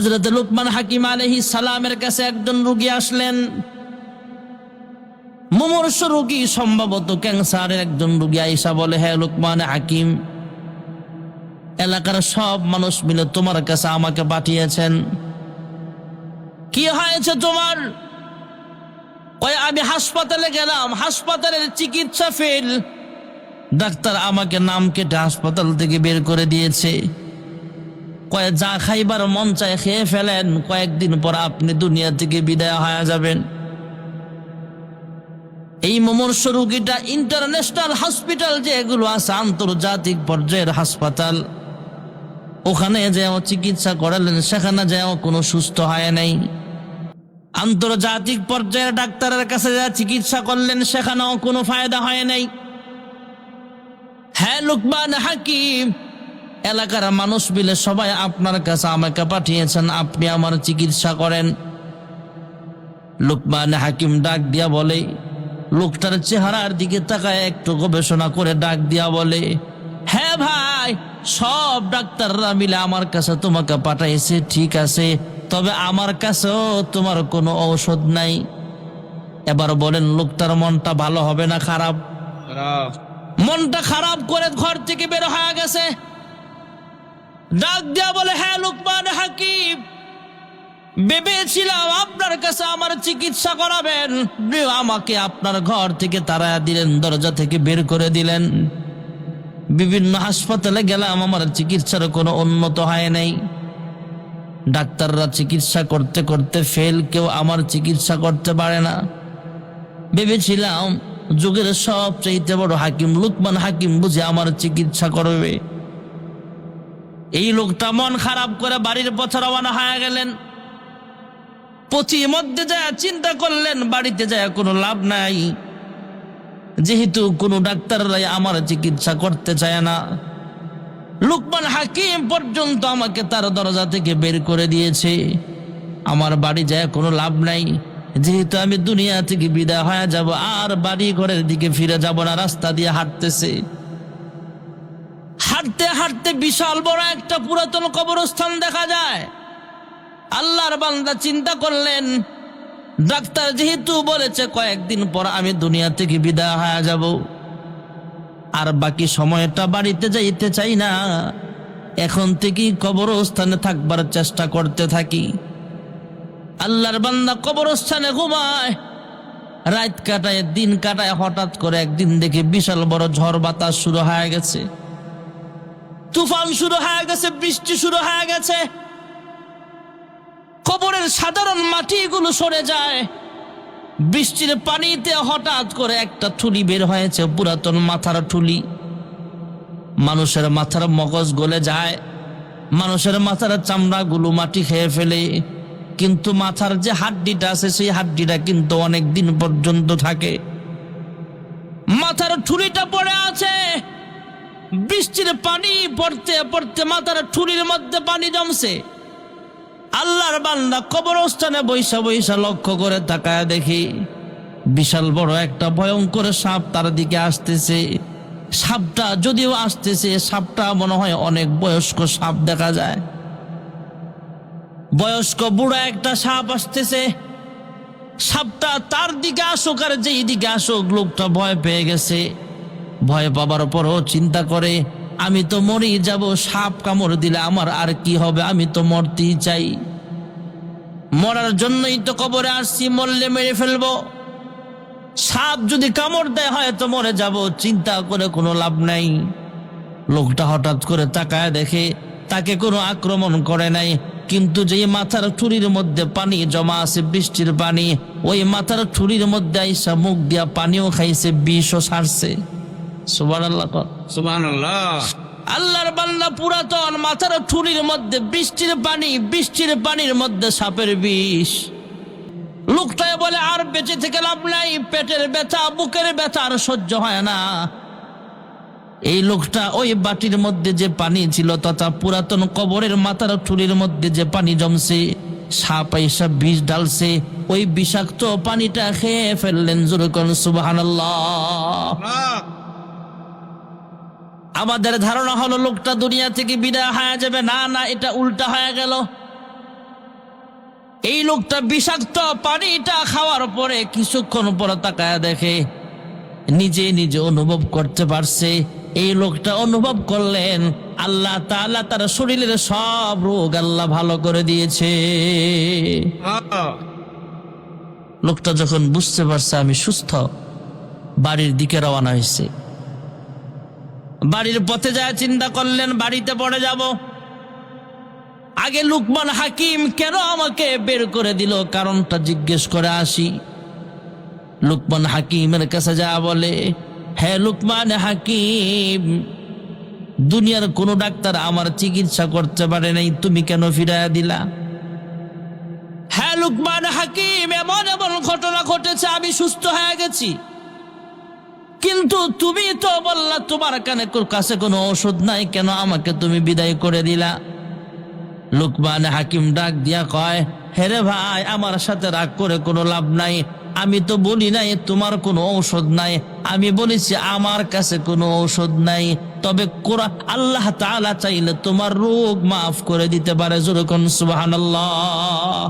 হযরত লুকমান হাকিম আলাইহিস সালামের কাছে একজন রোগী আসলেন, মুমূর্ষ রোগী, সম্ভবত ক্যান্সারের একজন রোগী। আয়েশা বলে, হে লুকমান হাকিম, এলাকার সব মানুষ মিলে তোমার কাছে আমাকে পাঠিয়েছেন, কি হয়েছে তোমার? ওই আমি হাসপাতালে গেলাম, হাসপাতালের চিকিৎসা ফেল, ডাক্তার আমাকে নাম কেটে হাসপাতাল থেকে বের করে দিয়েছে। কয়ে যা খাইবার মন চায় খেয়ে ফেলেন, কয়েকদিন পর আপনি দুনিয়া থেকে বিদায় হয়ে যাবেন। এই মুমূর্ষ রোগীটা ইন্টারন্যাশনাল হসপিটাল যেগুলো আছে, আন্তর্জাতিক পর্যায়ের হাসপাতাল, ওখানে যেও চিকিৎসা করালেন, সেখানে যেও কোনো সুস্থ হয় নাই। আন্তর্জাতিক পর্যায়ের ডাক্তারের কাছে যা চিকিৎসা করলেন, সেখানেও কোনো ফায়দা হয় নাই। হ্যাঁ লুকমান হাকিম, এলাকার মানুষ মিলে সবাই আপনার কাছে আমাকে পাঠিয়েছেন, আপনি আমার চিকিৎসা করেন। লুকমান হাকিম ডাক দিয়া বলে, লোকটার চেহারার দিকে তাকায় একটু গবেষণা করে ডাক দিয়া বলে, হ্যাঁ ভাই, সব ডাক্তাররা মিলে আমার কাছে তোমাকে পাঠাইছে, ঠিক আছে, তবে আমার কাছেও তোমার কোনো ঔষধ নাই। এবার বলেন, লোকটার মনটা ভালো হবে না খারাপ? মনটা খারাপ করে ঘর থেকে বের হয়ে গেছে। ডাক দিয়া বলে, হ্যাঁ লুকমান হাকিম, ভেবেছিলাম আপনার কাছে আমার চিকিৎসা করাবেন, আমাকে আপনার ঘর থেকে তাড়া দিলেন, দরজা থেকে বের করে দিলেন। বিভিন্ন হাসপাতালে গেলাম, আমার চিকিৎসার কোনো উন্নত হয় নাই। ডাক্তাররা চিকিৎসা করতে করতে ফেল, কেউ আমার চিকিৎসা করতে পারে না। ভেবেছিলাম যুগের সবচেয়ে বড় হাকিম লুকমান হাকিম বুঝে আমার চিকিৎসা করবে। এই লোকটা মন খারাপ করে বাড়ির পথে রওনা হয়ে গেলেন। মধ্যে যায় চিন্তা করলেন, বাড়িতে যায় কোনো লাভ নাই, যেহেতু কোনো ডাক্তাররাই আমার চিকিৎসা করতে চায় না। লুকমান হাকিম পর্যন্ত আমাকে তার দরজা থেকে বের করে দিয়েছে, আমার বাড়ি যায় কোনো লাভ নাই, যেহেতু আমি দুনিয়া থেকে বিদায় হয়ে যাব, আর বাড়ি ঘরের দিকে ফিরে যাব না। রাস্তা দিয়ে হাঁটতেছে, হাঁটতে হাঁটতে বিশাল বড় একটা পুরাতন কবরস্থান দেখা যায়। আল্লাহর বান্দা চিন্তা করলেন, ডাক্তার যেহেতু বলেছে কয়েকদিন পর আমি দুনিয়া থেকে বিদায় হয়ে যাব, আর বাকি সময়টা বাড়িতে যাইতে চাই না, এখন থেকেই কবরস্থানে থাকবার চেষ্টা করতে থাকি। আল্লাহর বান্দা কবরস্থানে ঘুমায়, রাত কাটায়, দিন কাটায়। হঠাৎ করে একদিন দেখে বিশাল বড় ঝড় বাতাস শুরু হয়ে গেছে, তুফান শুরু হয়ে গেছে, বৃষ্টি শুরু হয়ে গেছে। কবরের সাধারণ মাটিগুলো সরে যায়, বৃষ্টির পানিতে হঠাৎ করে একটা ঠুলি বের হয়েছে, পুরাতন মাথার ঠুলি। মানুষের মাথার মগজ গলে যায়, মানুষের মাথার চামড়াগুলো মাটি খেয়ে ফেলে, কিন্তু মাথার যে হাড্ডিটা আছে, সেই হাড্ডিটা কিন্তু অনেক দিন পর্যন্ত থাকে। মাথার ঠুলিটা পড়ে আছে, বৃষ্টির পানি পড়তে পড়তে মাথার ঠুলির মধ্যে পানি জমছে। আল্লাহর বান্দা কবরস্থানে বৈশা বৈশা লক্ষ্য করে তাকায় দেখি বিশাল বড় একটা ভয়ঙ্কর সাপ তার দিকে আসতেছে। সাপটা যদিও আসতেছে, সাপটা মনে হয় অনেক বয়স্ক সাপ দেখা যায়, বয়স্ক বুড়া একটা সাপ আসতেছে। সাপটা তার দিকে আসুক আর যেই দিকে আসুক, লোকটা ভয় পেয়ে গেছে। ভয় পাবার পরও চিন্তা করে, আমি তো মরেই যাব, সাপ কামড় দিলে আমার আর কি হবে, আমি তো মরতেই চাই, মরার জন্যই তো কবরে আসছি, মরলে মেরে ফেলবো, সাপ যদি কামড় দেয় হয়তো মরে যাব, চিন্তা করে কোনো লাভ নাই। লোকটা হঠাৎ করে তাকায় দেখে তাকে কোনো আক্রমণ করে নাই, কিন্তু যেই মাথার ঠুরির মধ্যে পানি জমা আছে, বৃষ্টির পানি, ওই মাথার ঠুরির মধ্যে আইসা মুখ দিয়া পানিও খাইছে, বিষও ছাড়ছে। সুবহানাল্লাহ, সুবহানাল্লাহ। আল্লাহর বান্দা পুরাতন মাথার ঠুরির মধ্যে বৃষ্টির পানি, বৃষ্টির পানির মধ্যে সাপের বিষ। লোকটাই বলে, আর বেঁচে থেকে লাভ নাই, পেটের ব্যথা, বুকের ব্যথা আর সহ্য হয় না। এই লোকটা ওই বাটির মধ্যে যে পানি ছিল, তথা পুরাতন কবরের মাথার ঠুরির মধ্যে যে পানি জমছে, সাপ আইসা বিষ ঢালছে, ওই বিষাক্ত পানিটা খেয়ে ফেললেন। জোরে করুন সুবহানাল্লাহ। আমাদের ধারণা হলো লোকটা দুনিয়া থেকে বিদায় হয়ে যাবে, না না, এটা উল্টা হয়ে গেল। এই লোকটা বিষাক্ত পানিটা খাওয়ার পরে কিছুক্ষণ পরে তাকায়া দেখে নিজে নিজে অনুভব করতে পারছে। এই লোকটা অনুভব করলেন আল্লাহ তাআলা তার শরীরের সব রোগ আল্লাহ ভালো করে দিয়েছে। লোকটা যখন বুঝতে পারছে আমি সুস্থ, বাড়ির দিকে রওনা হয়েছে। বাড়ির পথে যায় চিন্তা করলেন বাড়িতে পড়ে যাব। আগে লুকমান হাকিম কেন আমাকে বের করে দিল কারণটা জিজ্ঞেস করে আসি। লুকমান হাকিমের কাছে যা বলে, হ্যাঁ লুকমান হাকিম, দুনিয়ার কোন ডাক্তার আমার চিকিৎসা করতে পারে নাই, তুমি কেন ফিরাইয়া দিলা? হ্যাঁ লুকমান হাকিম, এমন এমন ঘটনা ঘটেছে, আমি সুস্থ হয়ে গেছি, কিন্তু তুমি তো বললা তোমার কাছে কোনো ঔষধ নাই, কেন আমাকে তুমি বিদায় করে দিলা? লুকমান হাকিম ডাক দিয়া কয়, হেরে ভাই, আমার সাথে রাগ করে কোনো লাভ নাই। আমি তো বলি নাই তোমার কোনো ঔষধ নাই, আমি বলেছি আমার কাছে কোনো ঔষধ নাই, তবে কোরআন আল্লাহ তাআলা চাইলে তোমার রোগ মাফ করে দিতে পারে। জোরে কোন সুবহানাল্লাহ।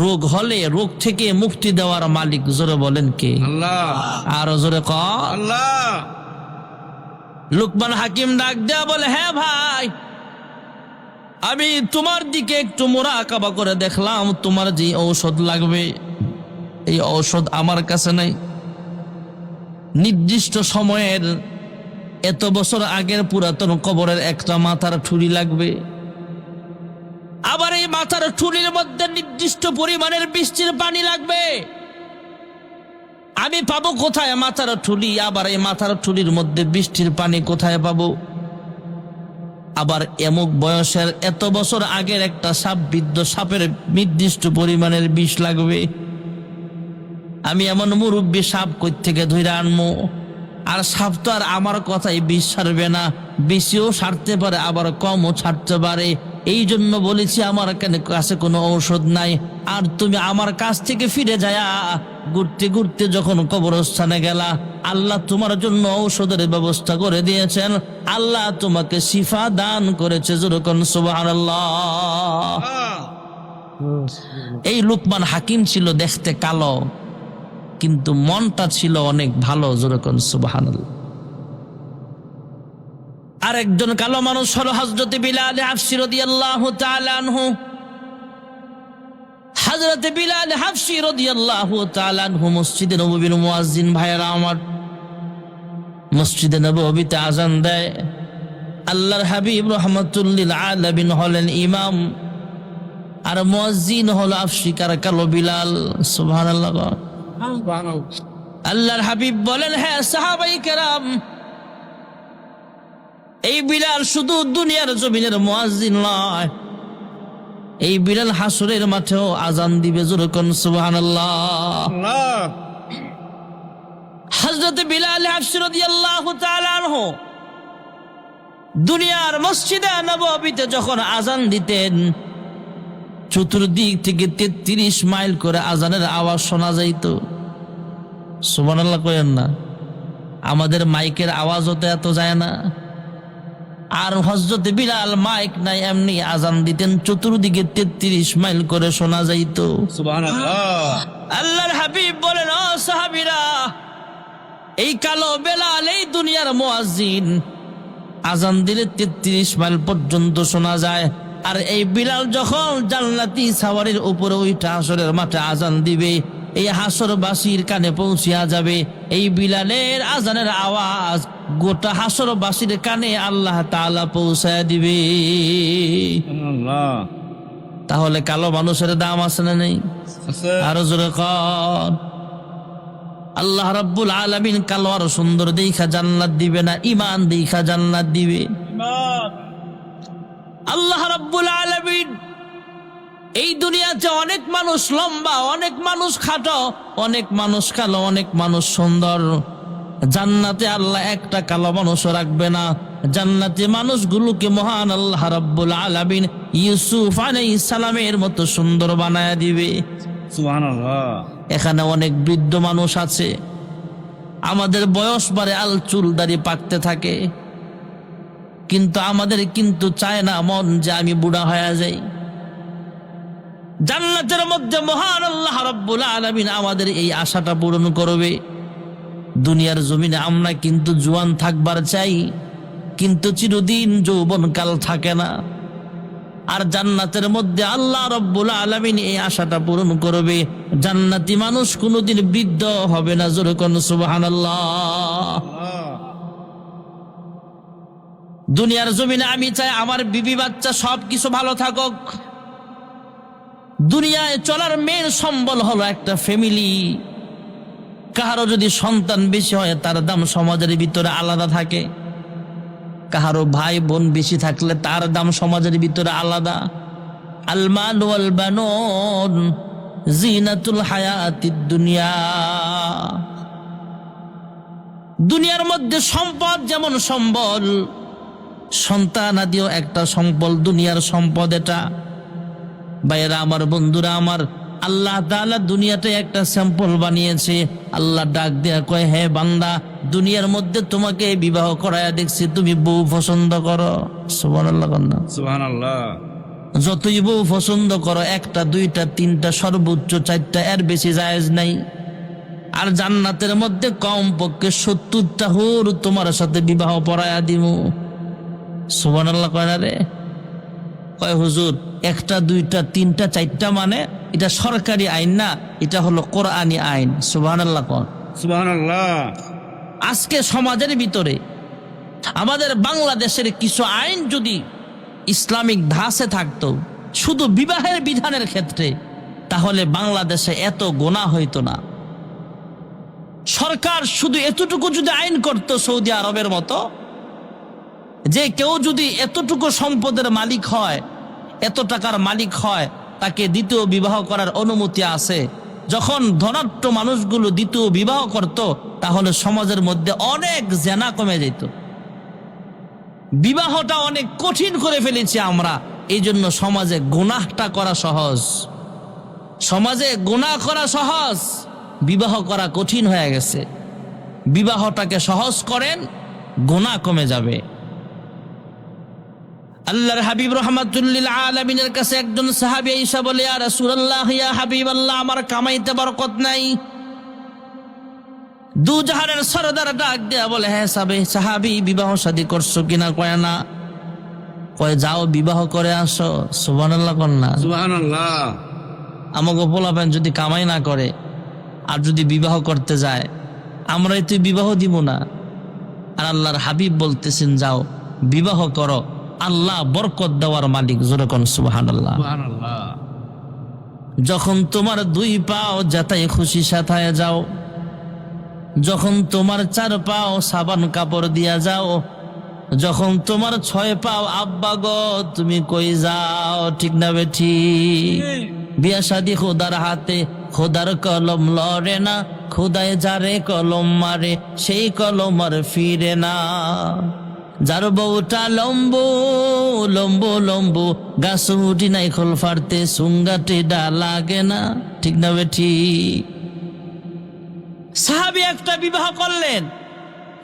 রোগ হলে রোগ থেকে মুক্তি দেওয়ার মালিক জোরে বলেন কে? আল্লাহ। আর জোরে ক আল্লাহ। লুকমান হাকিম ডাক দেয়া বলে, হ্যাঁ ভাই, আমি তোমার দিকে একটু মুরাকাবা করে দেখলাম, তোমার যে ঔষধ লাগবে এই ঔষধ আমার কাছে নাই। নির্দিষ্ট সময়ের এত বছর আগের পুরাতন কবরের একটা মাথার ঠুরি লাগবে, আবার এই মাথার ঠুরির মধ্যে নির্দিষ্ট পরিমাণের বৃষ্টির পানি লাগবে। আমি পাবো কোথায় মাথার ঠুলি? আবার এই মাথার ঠুলির মধ্যে বৃষ্টির পানি কোথায় পাবো? আবার এমুক বয়সের এত বছর আগের একটা সাপ বিদ্ধ সাপের নির্দিষ্ট পরিমাণের বিষ লাগবে। আমি এমন মুরব্বী সাপ কই থেকে ধরে আনবো? আর সাপ তো আর আমার কথাই বিষ ছাড়বে না, বেশিও ছাড়তে পারে আবার কমও ছাড়তে পারে। এই জন্য বলেছি আমার কাছে কোনো ঔষধ নাই। আর তুমি আমার কাছ থেকে ফিরে যায়া ঘুরতে ঘুরতে যখন কবরস্থানে গেলা, আল্লাহ তোমার জন্য ঔষধের ব্যবস্থা করে দিয়েছেন, আল্লাহ তোমাকে শিফা দান করেছে। যেরকম সুবহানাল্লাহ। এই লুকমান হাকিম ছিল দেখতে কালো, কিন্তু মনটা ছিল অনেক ভালো। যেরকম সুবহানাল্লাহ। আরেকজন কালো মানুষ হলো হযরত বিলাল হাফসি রাদিয়াল্লাহু তাআলা আনহু। হযরত বিলাল হাফসি রাদিয়াল্লাহু তাআলা আনহু মসজিদে নববীর মুয়াজ্জিন। ভাইয়েরা আমার, মসজিদে নববীতে আযান দেয়। আল্লাহর হাবিব রাহমাতুল লিল আলামিন হলেন ইমাম, আর মুয়াজ্জিন হলো আফ্রিকার কালো বিলাল। সুবহানাল্লাহ। আল্লাহর হাবিব বলেন, হ্যাঁ সাহাবায়ে কেরাম, এই বিলাল শুধু দুনিয়ার জমিনের মুয়াজ্জিন নয়, এই বিলাল হাসরের মাঠেও আজান দিবে। যেরকম সুবহানাল্লাহ। হযরত বিলাল হাফসি রাদিয়াল্লাহু তাআলা আনহু দুনিয়ার মসজিদে নববীতে যখন আজান দিতেন, চতুর্দিক থেকে 33 মাইল করে আজানের আওয়াজ শোনা যাইত। সুবহানাল্লাহ কইেন না, আমাদের মাইকের আওয়াজও তো এত যায় না। আর হযরত বিলাল মাইক নাই, এমনি আজান দিতেন, চতুর্দিকে 33 মাইল করে শোনা যাইত। সুবহানাল্লাহ। আল্লাহর হাবিব বলেন, ও সাহাবীরা, এই কালো বিলাল এই দুনিয়ার মুয়াজ্জিন, আজান দিলে 33 মাইল পর্যন্ত শোনা যায়। আর এই বিলাল যখন জান্নাতি সাওয়ারির উপরে উঠে হাসরের মাঠে আজান দিবে, এই হাসরবাসীর কানে পৌঁছিয়া যাবে। এই বিলালের আজানের আওয়াজ গোটা হাসরবাসীর কানে আল্লাহ তাআলা পৌঁছায় দিবে। তাহলে কালো মানুষের দাম আছে না নেই? আরো জোরে কর। আল্লাহ রাব্বুল আলামিন কালো আর সুন্দর দেখা জান্নাত দিবে না, ঈমান দেখা জান্নাত দিবে। আল্লাহ রাব্বুল আলামিন এই দুনিয়াতে অনেক মানুষ লম্বা, অনেক মানুষ খাটো, অনেক মানুষ কালো, অনেক মানুষ সুন্দর। জান্নাতে আল্লাহ একটা কালো মানুষও রাখবে না। জান্নাতে মানুষগুলোকে মহান আল্লাহ রাব্বুল আলামিন ইউসুফ আলাইহিস সালামের মতো সুন্দর বানায়া দিবে। সুবহানাল্লাহ। এখানে অনেক বৃদ্ধ মানুষ আছে, আমাদের বয়স বাড়ে, আল চুল দাড়ি পাকতে থাকে, কিন্তু আমাদের কিন্তু চায় না মন যে আমি বুড়া হয়ে যাই। জান্নাতের মধ্যে মহান আল্লাহ রাব্বুল আলামিন আমাদের এই আশাটা পূরণ করবে। দুনিয়ার জমিনে আমরা কিন্তু জোয়ান থাকবার চাই, কিন্তু চিরদিন যৌবনকাল থাকে না। আর জান্নাতের মধ্যে আল্লাহ রাব্বুল আলামিন এই আশাটা পূরণ করবে, জান্নাতি মানুষ কোনোদিন বৃদ্ধ হবে না। জোরে কোন সুবহানাল্লাহ। দুনিয়ার জমিনে আমি চাই আমার বিবি বাচ্চা সবকিছু ভালো থাকুক। দুনিয়ায় চলার মেন সম্বল হলো একটা ফ্যামিলি। কাহারো যদি সন্তান বেশি হয় তার দাম সমাজের ভিতরে আলাদা থাকে, কাহারো ভাই বোন বেশি থাকলে তার দাম সমাজের ভিতরে আলাদা। আল মাল ওয়াল বানুন জিনাতুল হায়াতিদ দুনিয়া। দুনিয়ার মধ্যে সম্পদ যেমন সম্বল, সন্তান আদিও একটা সম্পদ, দুনিয়ার সম্পদ এটা। ভাইয়েরা আমার, বন্ধুরা আমার, আল্লাহ তাআলা দুনিয়াতে একটা স্যাম্পল বানিয়েছে। আল্লাহ ডাক দেয়া কয়, হে বান্দা, দুনিয়ার মধ্যে তোমাকে বিবাহ করায়া দেখছি, তুমি বউ পছন্দ করো। সুবহানাল্লাহ কন্যা, সুবহানাল্লাহ। যতই বউ পছন্দ করো, একটা দুইটা তিনটা সর্বোচ্চ চারটা, এর বেশি জায়েজ নাই। আর জান্নাতের মধ্যে কমপক্ষে 70টা হুর তোমার সাথে বিবাহ পড়ায়া দিব। সুবহানাল্লাহ কয় না রে? কয় হুজুর, একটা দুইটা তিনটা চারটা মানে এটা সরকারি আইন না, এটা হলো কোরআনী আইন। সুবহানাল্লাহ কোন, সুবহানাল্লাহ। আজকে সমাজের ভিতরে আমাদের বাংলাদেশের কিছু আইন যদি ইসলামিক ধাঁচে থাকতো শুধু বিবাহের বিধানের ক্ষেত্রে, তাহলে বাংলাদেশে এত গুনাহ হইতো না। সরকার শুধু এতটুকু যদি আইন করত সৌদি আরবের মতো, যে কেউ যদি এতটুকু সম্পদের মালিক হয়, এত টাকার মালিক হয়, তাকে দ্বিতীয় বিবাহ করার অনুমতি আছে। যখন ধনাঢ্য মানুষগুলো দ্বিতীয় বিবাহ করত, তাহলে সমাজের মধ্যে অনেক জেনা কমে যেত। বিবাহটা অনেক কঠিন করে ফেলেছি আমরা, এই জন্য সমাজে গুনাহটা করা সহজ। সমাজে গুনাহ করা সহজ, বিবাহ করা কঠিন হয়ে গেছে। বিবাহটাকে সহজ করেন, গুনাহ কমে যাবে। আল্লাহর হাবিব রাহমাতুল লিল আলামিনের কাছে একজন সাহাবী এসে বলে, ইয়া রাসূলুল্লাহ, ইয়া হাবিবাল্লাহ, আমার কামাইতে বরকত নাই। দুজাহানের সরদার ডাক দেয়া বলে, হ্যাঁ সাহাবী, বিবাহ শাদী করছো কিনা? কয় না। কয় যাও বিবাহ করে আসো। সুবহানাল্লাহ কন্যা, সুবহানাল্লাহ। আমাকে পোলাপেন যদি কামাই না করে আর যদি বিবাহ করতে যায়, আমরাই তো বিবাহ দিব না। আর আল্লাহর হাবিব বলতেছেন, যাও বিবাহ করো, আল্লাহ বরকত দেওয়ার মালিক। জোরে কোন সুবহানাল্লাহ। সুবহানাল্লাহ। যখন তোমার দুই পাও যাতাই খুশি সাথায় যাও, যখন তোমার 4 পাও সাবান কাপড় দিয়া যাও, যখন তোমার 6 পাও আব্বা গো তুমি কই যাও? ঠিক না বেঠি? বিয়া শাদী খোদার হাতে, খোদার কলম লড়ে না, খোদায় যারে কলম মারে সেই কলম আর ফিরে না। যার বউটা লম্বু লম্বু লম্বু, গাছ উঠি নাই খোল ফাড়তে সুঙ্গাটে ডা লাগে না। ঠিক না বেঠি? সাহাবী একটা বিবাহ করলেন,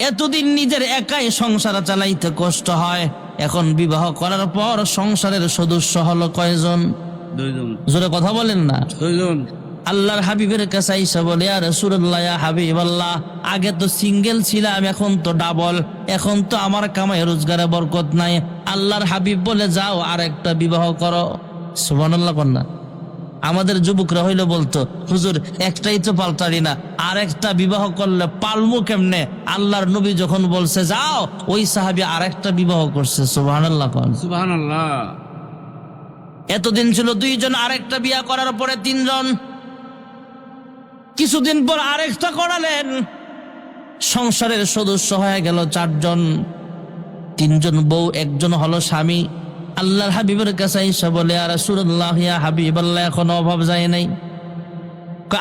এতদিন নিজের একাই সংসার চালাইতে কষ্ট হয়, এখন বিবাহ করার পর সংসারের সদস্য হলো কয়জন? 2 জন। জোরে কথা বলেন না। 2 জন। আল্লাহর হাবিবের কাছে আইসা বলে, ইয়া রাসূলুল্লাহ, ইয়া হাবিবাল্লাহ, আগে তো সিঙ্গেল ছিলাম, এখন তো ডাবল, এখন তো আমার কামাই রোজগারে বরকত নাই। আল্লাহর হাবিব বলে, যাও আর একটা বিবাহ করো। সুবহানাল্লাহ কন্যা। আমাদের যুবকরা হইলো বলতো, হুজুর একটাই তো পাল্টারি না, আর একটা বিবাহ করলে পালমু কেমনে? আল্লাহর নবী যখন বলছে যাও, ওই সাহাবী আর একটা বিবাহ করছে। সুবহানাল্লাহ কোন, সুবহানাল্লাহ। এতদিন ছিল 2 জন, আরেকটা বিয়া করার পরে 3 জন, কিছুদিন পর আরেকটা করালেন, সংসারের সদস্য হয়ে গেল 4 জন। 3 জন বউ, 1 জন হলো স্বামী। আল্লাহর হাবিবের কাছে এসে বলে, ইয়া রাসূলুল্লাহ, ইয়া হাবিবাল্লাহ, এখনো অভাব যায় নাই।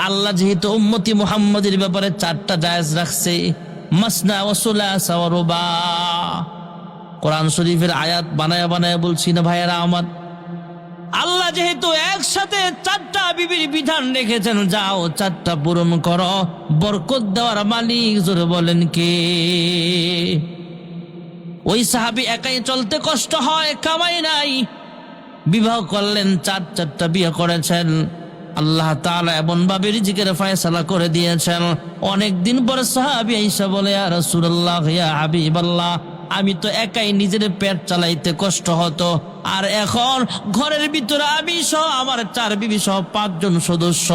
আল্লাহ যেহেতু উম্মতি মুহাম্মাদের ব্যাপারে 4টা জায়েজ রাখছে, মাসনা ওয়া সুলাসা ওয়া রুবা, কোরআন শরীফের আয়াত বানায়া বানায়া বলছি না ভাইয়েরা আমার। আল্লাহ যেহেতু একসাথে 4টা বিবির বিধান রেখেছেন, যাও 4টা পূরণ করো। বরকত দেওয়ার মালিক জোরে বলেন কে? ওই সাহাবী একাই চলতে কষ্ট হয়, কামাই নাই, বিবাহ করলেন, 4টা বিয়ে করেছেন। আল্লাহ তাআলা এমন ভাবে রিজিকের ফয়সালা করে দিয়েছেন। অনেক দিন পরে সাহাবী আয়েশা বলে, ইয়া রাসূলুল্লাহ, ইয়া হাবিবাল্লাহ, আমি তো একাই নিজের পেট চালাইতে কষ্ট হতো, আর এখন ঘরের ভিতরে আমি সহ আমার 4 বিবি সহ 5 জন সদস্য,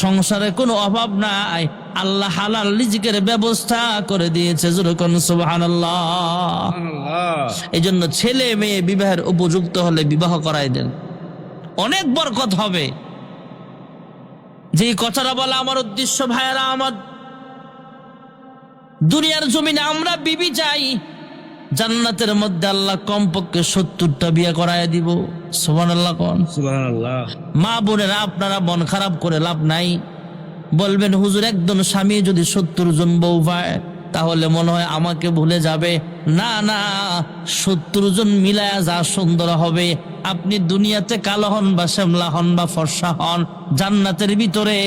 সংসারে কোনো অভাব নাই। আল্লাহ হালাল রিজিকের ব্যবস্থা করে দিয়েছে। যেরকম সুবহানাল্লাহ। সুবহানাল্লাহ। এই জন্য ছেলে মেয়ে বিবাহের উপযুক্ত হলে বিবাহ করাই দেন, অনেক বরকত হবে। যে কথাটা বলা আমার উদ্দেশ্য, ভাইয়েরা আমার, দুনিয়ার জমিনে আমরা বিবি চাই, জান্নাতের মধ্যে আল্লাহ কমপক্ষে 70টা বিয়ে করায় দিব। সুবহানাল্লাহ কোন। সুবহানাল্লাহ। মা বোনেরা, আপনারা মন খারাপ করে লাভ নাই। বলবেন, হুজুর একজন স্বামী যদি 70 জন বউ পায় তাহলে মনে হয় আমাকে ভুলে যাবে। না না, 70 জন মিলায়া যা সুন্দর হবে, আপনি দুনিয়াতে কালো হন বা শ্যামলা হন বা ফর্সা হন, জান্নাতের ভিতরে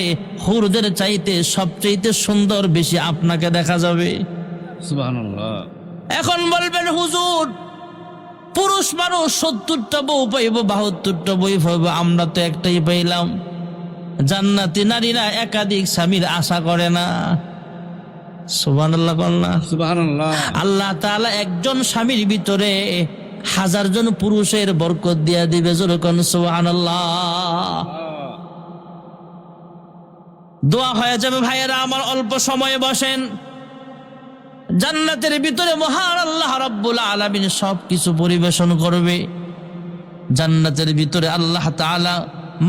হুরদের চাইতে সবচাইতে সুন্দর বেশি আপনাকে দেখা যাবে। সুবহানাল্লাহ। এখন বলবেন, হুজুর পুরুষ মানুষ 70টা বউ পাইব, 72টা বউ পাইব, আমরা তো একটাই পাইলাম। জান্নাতি নারীরা একাধিক স্বামীর আশা করে না। সুবহানাল্লাহ বলনা। সুবহানাল্লাহ। আল্লাহ তাআলা একজন স্বামীর ভিতরে 1000 জন পুরুষের বরকত দিয়া দিবে। যেরকম সুবহানাল্লাহ। দোয়া হয়ে যাবে। ভাইয়েরা আমার, অল্প সময়ে বসেন। জান্নাতের ভিতরে মহান আল্লাহ রাব্বুল আলামিন সবকিছু পরিবেশন করবে। জান্নাতের ভিতরে আল্লাহ তাআলা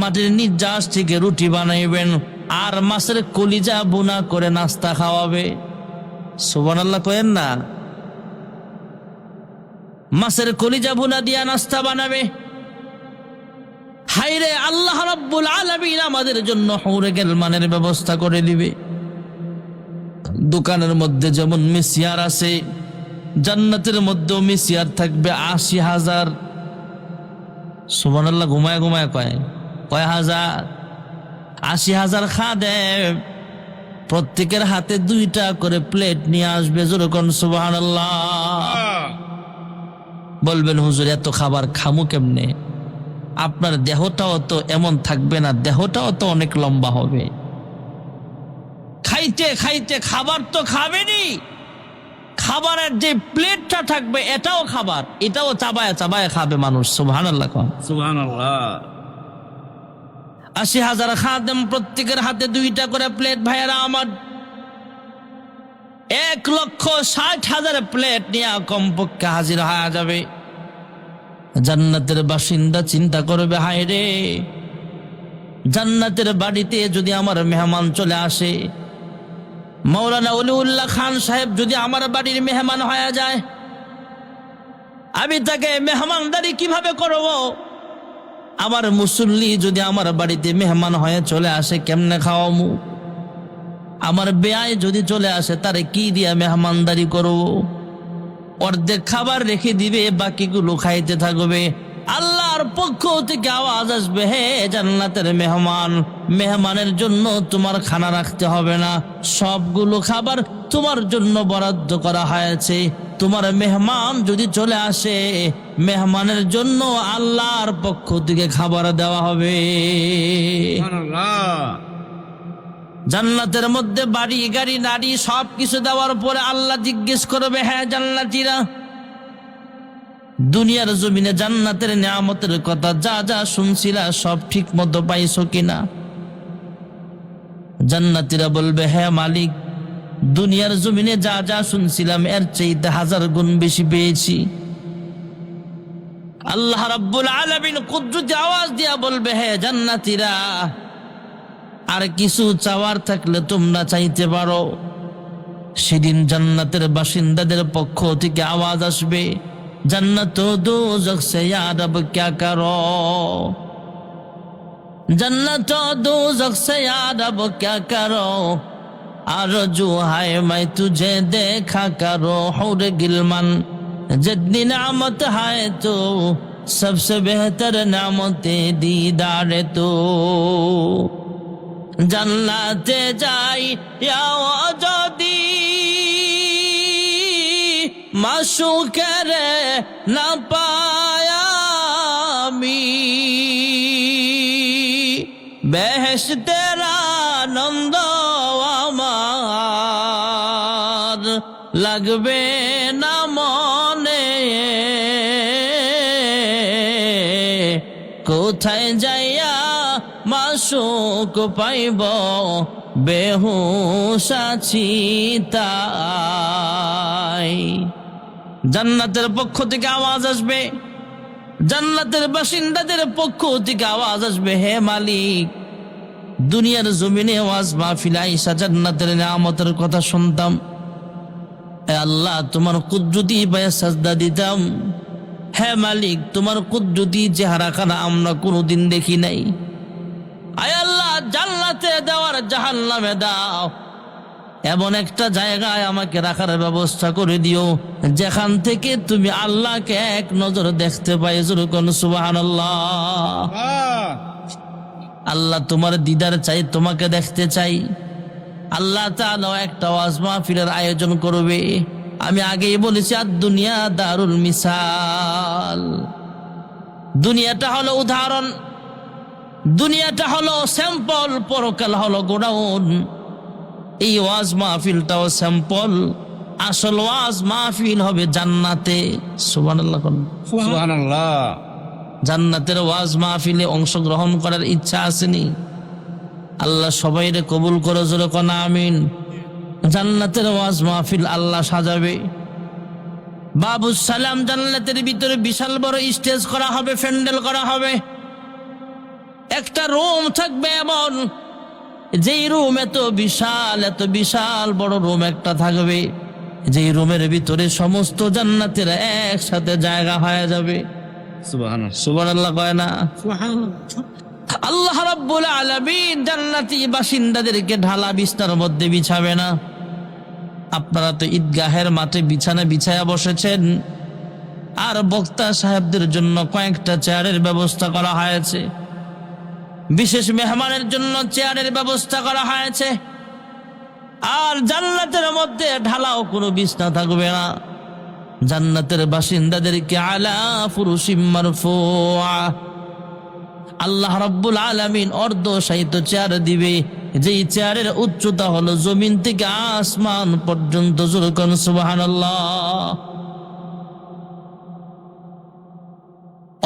মাটির নির্যাস থেকে রুটি বানাইবেন, আর মাছের কলিজা বুনা করে নাস্তা খাওয়াবে। সুবহানাল্লাহ কয়েন না। মাছের কলিজা বুনা দিয়া নাস্তা বানাবে। হায়রে, আল্লাহ রাব্বুল আলামিন আমাদের জন্য হুরে গেলমানের ব্যবস্থা করে দিবে। দোকানের মধ্যে যেমন মিসিয়ার আছে, জান্নাতের মধ্যেও মিসিয়ার থাকবে 80,000। সুবহানাল্লাহ। ঘুমায় ঘুমায় কয় হাজার? 80,000 খাদেম, প্রত্যেকের হাতে 2টা করে প্লেট নিয়ে আসবে। যেরকম সুবহানাল্লাহ। বলবেন, হুজুর এত খাবার খামু কেমনে? আপনার দেহটাও তো এমন থাকবে না, দেহটাও তো অনেক লম্বা হবে। খাইতে খাইতে খাবার তো খাবেনি, খাবারের যে প্লেটটা থাকবে এটাও খাবার, এটাও চাবায় চাবায় খাবে মানুষ। সুবহানাল্লাহ। সুবহানাল্লাহ। 80,000 খাদেম, প্রত্যেকের হাতে 2টা করে প্লেট। ভাইয়েরা আমার, 1,60,000 প্লেট নিয়ে কমপক্ষে হাজির হয়ে যাবে। জান্নাতের বাসিন্দা চিন্তা করবে, হায় রে, জান্নাতের বাড়িতে যদি আমার মেহমান চলে আসে, মাওলানা ওলিউল্লাহ খান সাহেব যদি আমার বাড়ির মেহমান হয়ে যায়, আমি তাকে মেহমানদারি কিভাবে করব? আমার মুসল্লি যদি আমার বাড়িতে মেহমান হয়ে চলে আসে, কেমনে খাওয়ামু? আমার বেয়াই যদি চলে আসে, তারে কি দিয়া মেহমানদারি করব? অর্ধেক খাবার রেখে দিবে, বাকিগুলো খাইতে থাকবে। আল্লাহর পক্ষ থেকে আওয়াজ আসবে, হে জান্নাতের মেহমান, মেহমানের জন্য তোমার খানা রাখতে হবে না, সবগুলো খাবার তোমার জন্য বরাদ্দ করা হয়েছে। তোমার মেহমান যদি চলে আসে, মেহমানের জন্য আল্লাহর পক্ষ থেকে খাবার দেওয়া হবে। সুবহানাল্লাহ। জান্নাতের মধ্যে বাড়ি গাড়ি নারী সবকিছু দেওয়ার পরে আল্লাহ জিজ্ঞেস করবে, হ্যাঁ জান্নাতীরা, দুনিয়ার জমিনে জান্নাতের নিয়ামতের কথা যা যা শুনছিলা সব ঠিক মতো পাইছো কিনা? জান্নাতীরা বলবে, হ্যাঁ মালিক, দুনিয়ার জমিনে যা যা শুনছিলাম এর চাইতে 1000 গুণ বেশি পেয়েছি। আল্লাহ রাব্বুল আলামিন কুদরতি আওয়াজ দিয়া বলবে, হ্যাঁ জান্নাতীরা, আর কিছু চাওয়ার থাকলে তোমরা চাইতে পারো। সেদিন জান্নাতের বাসিন্দাদের পক্ষ থেকে আওয়াজ আসবে, जन्नत दोज़ख से या रब क्या करो, जन्नत दोज़ख से या रब क्या करो, आरज़ू है मैं तुझे देखा करो, हुर गिलमन जितनी नेमत है तो सबसे बेहतर नेमते दीदार तो, जन्नते जाई या वजदी माशूक़ रे ना पाया मी। বেহেশতের আনন্দ আমার লাগবে না মনে, কোথায় যাইয়া মাসুক পাইব বেহুশ আছি তাই। জান্নাতের পক্ষ থেকে আওয়াজ আসবে, জান্নাতের বাসিন্দাদের পক্ষ থেকে আওয়াজ আসবে, হে মালিক, দুনিয়ার জমিনে ওয়াজ মাহফিল আইসা জান্নাতের নিয়ামতের কথা শুনতাম, হে আল্লাহ তোমার কুদরতি পায়ে সাজদা দিতাম, হে মালিক তোমার কুদরতি চেহারাখানা আমরা কোনোদিন দেখি নাই, আয় আল্লাহ জান্নাতে দেওয়ার জাহান্নামে দাও, এমন একটা জায়গায় আমাকে রাখার ব্যবস্থা করে দিও যেখান থেকে তুমি আল্লাহকে এক নজর দেখতে পাই। যেরকম সুবহানাল্লাহ। আল্লাহ তোমার দিদার চাই, তোমাকে দেখতে চাই। আল্লাহ তাআলা একটা ওয়াজ মাহফিলের আয়োজন করবে। আমি আগেই বলেছি আর দুনিয়া দারুল মিসাল, দুনিয়াটা হলো উদাহরণ, দুনিয়াটা হলো স্যাম্পল, পরকাল হলো গোডাউন। এই ওয়াজ মাহফিলটাও স্যাম্পল, আসল ওয়াজ মাহফিল হবে জান্নাতে। সুবহানাল্লাহ। সুবহানাল্লাহ। জান্নাতের ওয়াজ মাহফিলে অংশগ্রহণ করার ইচ্ছা আসেনি? আল্লাহ সবাইরে কবুল করে, জোরে কোন আমিন। জান্নাতের ওয়াজ মাহফিল আল্লাহ সাজাবে। বাবু সালাম জান্নাতের ভিতরে বিশাল বড় স্টেজ করা হবে, প্যান্ডেল করা হবে। একটা রুম থাকবে এমন, যেই রুম এত বিশাল বড় রুম একটা থাকবে, যেই রুমের ভিতরে সমস্ত জান্নাতের একসাথে জায়গা হয়ে যাবে। সুবহানাল্লাহ। সুবহানাল্লাহ কয় না? আল্লাহ রাব্বুল আলামিন জান্নাতি বাসিন্দাদেরকে ঢালা বিছানার মধ্যে বিছাবে না। আপনারা তো ঈদগাহের মাঠে বিছানা বিছায়া বসেছেন, আর বক্তা সাহেবদের জন্য কয়েকটা চেয়ারের ব্যবস্থা করা হয়েছে, বিশেষ মেহমানের জন্য চেয়ারের ব্যবস্থা করা হয়েছে। আর জান্নাতের মধ্যে ঢালাও কোনো বিছানা থাকবে না। জান্নাতের বাসিন্দাদেরকে আলা ফুরুশিম মারফুআ আল্লাহ রাব্বুল আলামিন অর্ধশায়িত চেয়ার দিবে, যেই চেয়ারের উচ্চতা হলো জমিন থেকে আসমান পর্যন্ত। যুরকান সুবহানাল্লাহ।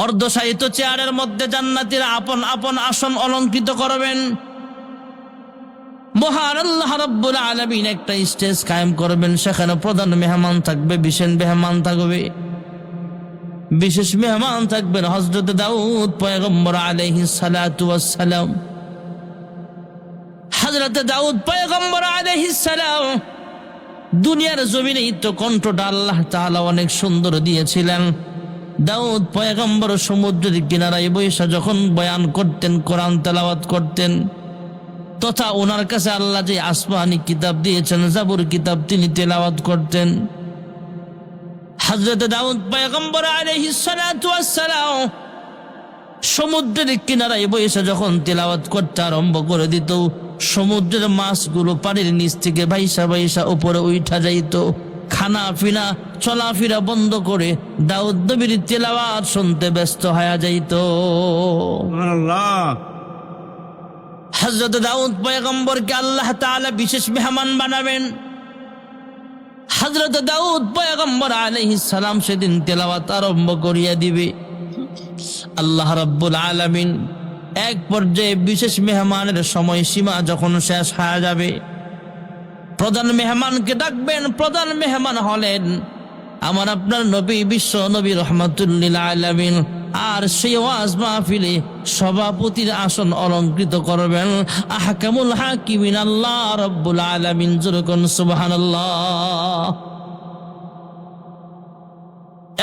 অর্ধশায়িত চেয়ারের মধ্যে জান্নাতীরা আপন আপন আসন অলঙ্কৃত করবেন। মহান আল্লাহ রাব্বুল আলামিন একটা স্টেজ কায়েম করবেন, সেখানে প্রধান মেহমান থাকবে, বিশেষ মেহমান থাকবে। বিশেষ মেহমান থাকবেন হযরত দাউদ পয়গম্বর আলাইহিস সালাতু ওয়াস সালাম। হযরত দাউদ পয়গম্বর আলাইহিস সালাম দুনিয়ার জমিনে তো কণ্ঠটা আল্লাহ তাআলা অনেক সুন্দর দিয়েছিলেন। দাউদ পয়গম্বর সমুদ্রের কিনারায় বসে যখন বয়ান করতেন, কোরআন তেলাওয়াত করতেন, তথা ওনার কাছে আল্লাহ যে আসমানি কিতাব দিয়েছেন, জাবুর কিতাব, তিনি তেলাওয়াত করতেন। হযরত দাউদ পয়গম্বর আলাইহিস সালাতু ওয়াস সালাম সমুদ্রের কিনারায় বসে যখন তেলাওয়াত করতে আরম্ভ করে দিত, সমুদ্রের মাছগুলো পানির নিচ থেকে ভাইসা ভাইসা উপরে উঠা যাইত। খানা পিনা চলাফেরা বন্ধ করে দাউদ নবীর তেলাওয়াত শুনতে ব্যস্ত হয়ে যাইত। সুবহানাল্লাহ। হযরত দাউদ পয়গম্বরকে আল্লাহ তাআলা বিশেষ মেহমান বানাবেন। হযরত দাউদ পয়গম্বর আলাইহিস সালাম সেদিন তেলাওয়াত আরম্ভ করিয়া দিবে। আল্লাহ রাব্বুল আলামিন এক পর্যায়ে বিশেষ মেহমানের সময়সীমা যখন শেষ হয়ে যাবে, প্রধান মেহমানকে ডাকবেন। প্রধান মেহমান হলেন আমার আপনার নবী, বিশ্ব নবী রাহমাতুল লিল আলামিন। আর সেই ওয়াজ মাহফিলে সভাপতির আসন অলঙ্কৃত করবেন আহকামুল হাকিমিন আল্লাহ রাব্বুল আলামিন। যুরকুন সুবহানাল্লাহ।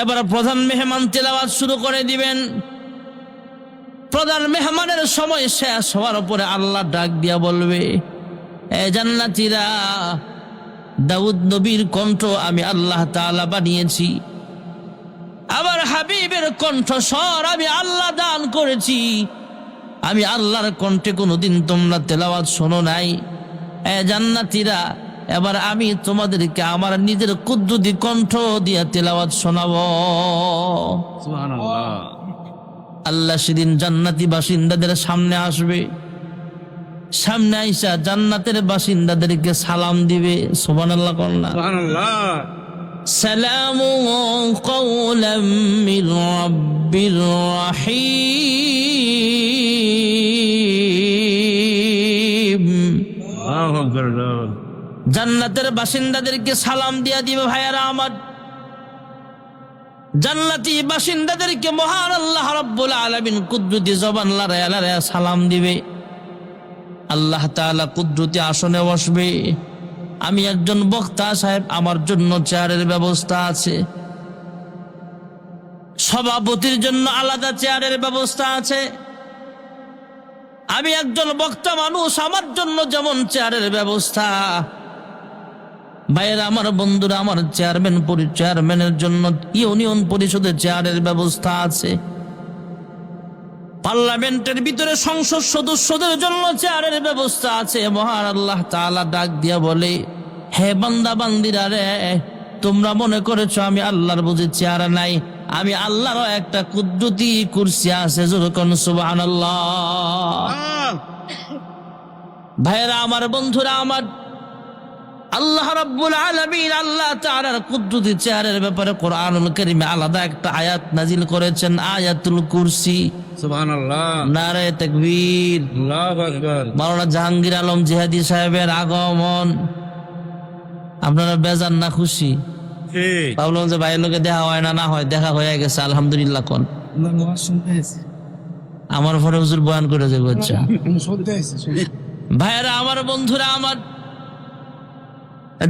এবার প্রধান মেহমান তেলাওয়াত শুরু করে দিবেন। প্রধান মেহমানের সময় শেষ হওয়ার পরে আল্লাহ ডাক দিয়া বলবে, এ জান্নাতীরা, দাউদ নবীর কণ্ঠ আমি আল্লাহ তাআলা বানিয়েছি, আমার হাবিবের কণ্ঠস্বর আমি আল্লাহ দান করেছি। আমি আল্লাহর কণ্ঠে কোনোদিন তোমরা তেলাওয়াত শোনো নাই। এ জান্নাতীরা, এবার আমি তোমাদেরকে আমার নিজের কুদরতি কণ্ঠ দিয়ে তেলাওয়াত শোনাবো। সুবহানাল্লাহ। আল্লাহ সেদিন জান্নাতি বাসিন্দাদের সামনে আসবে। সামনে আইসা জান্নাতের বাসিন্দাদেরকে সালাম দিবে। সুবহানাল্লাহ কন্যা। সুবহানাল্লাহ। সালামু কওলাম মির রাব্বির রাহিম। আল্লাহু আকবার। জান্নাতের বাসিন্দাদেরকে সালাম দিয়া দিবে ভাইয়ারা আমার। জান্নাতি বাসিন্দাদেরকে মহান আল্লাহ রাব্বুল আলামিন কুদরতি জবান লড়াইয়া লড়াইয়া সালাম দিবে। আল্লাহ তাআলা কুদরতি আসনে বসবে। আমি একজন বক্তা সাহেব, আমার জন্য চেয়ারের ব্যবস্থা আছে, সভাপতির জন্য আলাদা চেয়ারের ব্যবস্থা আছে। আমি একজন বক্তা মানুষ, আমার জন্য যেমন চেয়ারের ব্যবস্থা, ভাইয়েরা আমার, বন্ধুরা আমার, চেয়ারম্যানের জন্য ইউনিয়ন পরিষদের চেয়ারের ব্যবস্থা আছে। পার্লামেন্টের ভিতরে সংসদ সদস্যদের জন্য চেয়ারের ব্যবস্থা আছে। মহান আল্লাহ তাআলা ডাক দিয়া বলে, হে বান্দা বান্দিরা রে, তোমরা মনে করেছো আমি আল্লাহর বুঝি চেয়ার নাই? আমি আল্লাহরও একটা কুদরতি কুরসি আছে। যেরকম সুবহানাল্লাহ। ভাইয়েরা আমার, বন্ধুরা আমার, আল্লাহ রাব্বুল আলামিন আল্লাহ তাআলার কুদরতি চেয়ারের ব্যাপারে কোরআনুল কারীমে আলাদা একটা আয়াত নাজিল করেছেন, আয়াতুল কুরসি। সুবহানাল্লাহ। নারে তাকবীর। আল্লাহু আকবার। মাওলানা জাহাঙ্গীর আলম জিহাদি সাহেবের আগমন। আপনারা বেজান না খুশি? ঠিক। ভাবলাম যে ভাইয়ের লোকে দেখা হয় না, না হয়, দেখা হয়ে গেছে, আলহামদুলিল্লাহ। কোন আমার পরে হুজুর বয়ান করে যাবে। আচ্ছা ভাইয়েরা আমার, বন্ধুরা আমার,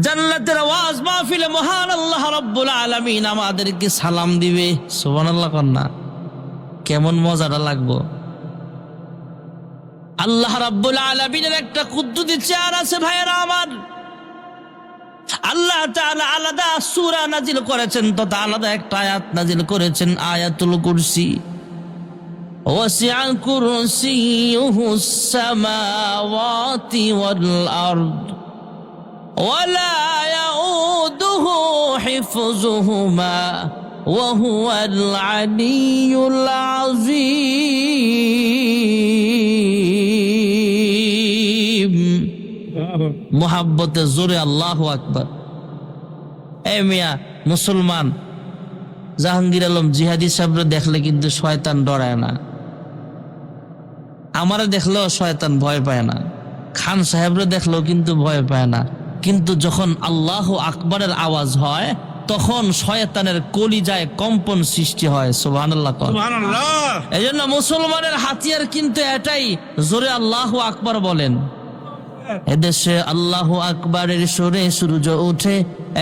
জান্নাতের ওয়াজ মাহফিলে মহান আল্লাহ রাব্বুল আলামিন আমাদেরকে সালাম দিবে। সুবহানাল্লাহ কন্যা। কেমন মজাটা লাগবো। আল্লাহ রাব্বুল আলামিনের একটা কুদরতি চেয়ার আছে ভাইয়েরা আমার। আল্লাহ তাআলা আলাদা সূরা নাজিল করেছেন, তথা আলাদা একটা আয়াত নাজিল করেছেন, আয়াতুল কুরসি। ওয়াসিআ কুরসিয়ুহুস সামাওয়াতি ওয়াল আরদ ওয়ালা ইয়াউদুহু হিফযুহুমা ওয়া হুয়াল আলিয়্যুল আযীম। মুহাব্বতে জোরে আল্লাহু আকবার। এ মিয়া মুসলমান, জাহাঙ্গীর আলম জিহাদি সাহেবরা দেখলে কিন্তু শয়তান ডরায় না, আমারে দেখলেও শয়তান ভয় পায় না, খান সাহেবরা দেখলেও কিন্তু ভয় পায় না। কিন্তু যখন আল্লাহু আকবারের আওয়াজ হয় তখন শয়তানের কলিজায় কম্পন সৃষ্টি হয়। সুবহানাল্লাহ। সুবহানাল্লাহ। এই জন্য মুসলমানের হাতিয়ার কিন্তু এটাই, জোরে আল্লাহু আকবার বলেন। এদেশে আল্লাহু আকবারের সুরে সূর্য উঠে,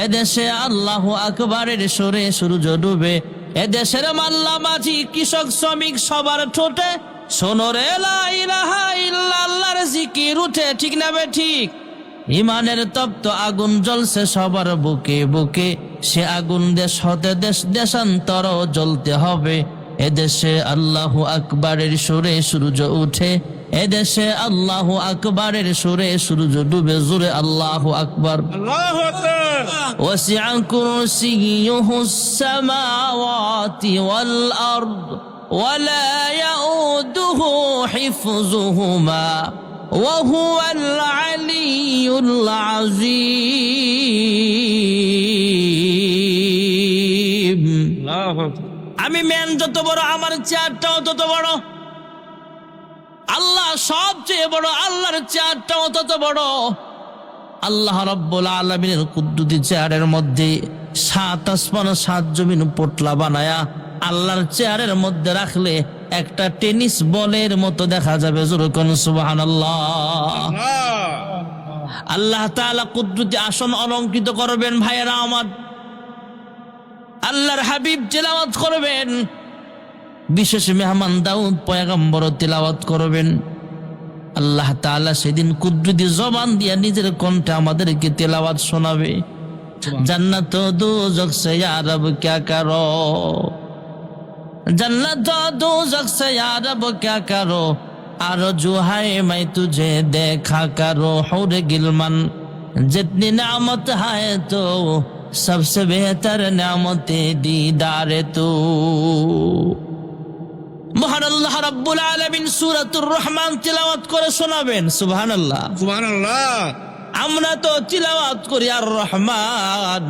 এদেশে আল্লাহু আকবারের সুরে সূর্য ডুবে, এদেশের মাল্লা মাঝি কৃষক শ্রমিক সবার ঠোঁটে সোনরে লা ইলাহা ইল্লাল্লাহর জিকির উঠে। ঠিক না বে ঠিক? ইমানের তপ্ত আগুন জ্বলছে সবার বুকে বুকে, সে আগুন দেশ হতে দেশ দেশান্তর জ্বলতে হবে। এদেশে আল্লাহু আকবারের সুরে সূর্য উঠে, এদেশে আল্লাহু আকবারের সুরে সূর্য ডুবে। জোরে আল্লাহু আকবার। আল্লাহু আকবার। ওয়াসিআ কুরসিয়ুহুস সামাওয়াতি ওয়াল আরদ ওয়ালা ইয়াউদুহু হিফযুহুমা ওয়া হুয়াল আলিয়্যুল আযীম। আল্লাহু আকবার। আমি ম্যান যত বড়, আমার চেয়ারটাও তত বড়। আল্লাহ সবচেয়ে বড়, আল্লাহর চেয়ারটাও তত বড়। আল্লাহ রাব্বুল আলামিনের কুদরতি চেয়ারের মধ্যে 7 আসমান 7 জমিন পোটলা বানায়া আল্লাহর চেয়ারের মধ্যে রাখলে একটা টেনিস বলের মতো দেখা যাবে। যেরকম সুবহানাল্লাহ। আল্লাহ তাআলা কুদরতি আসন অলঙ্কৃত করবেন ভাইয়েরা আমার। আল্লাহর হাবিব তেলাওয়াত করবেন, বিশেষ মেহমান দাউদ পয়গম্বর তেলাওয়াত করবেন। আল্লাহ তাআলা সেদিন কুদরতি জবান দিয়া নিজের কণ্ঠে আমাদেরকে তেলাওয়াত শোনাবে। जन्नत दोज़ख से या रब क्या करो, जन्नत दोज़ख से या रब क्या करो, आरज़ू है मैं तुझे देखा करो। हुर गिलमन जितनी नेमत है तो सबसे बेहतर नेमत दीदार तू। মহান আল্লাহ রাব্বুল আলামিন সূরাতুর রহমান তিলাওয়াত করে শোনাবেন। সুবহানাল্লাহ। সুবহানাল্লাহ। আমরা তো তিলাওয়াত করি আর রহমান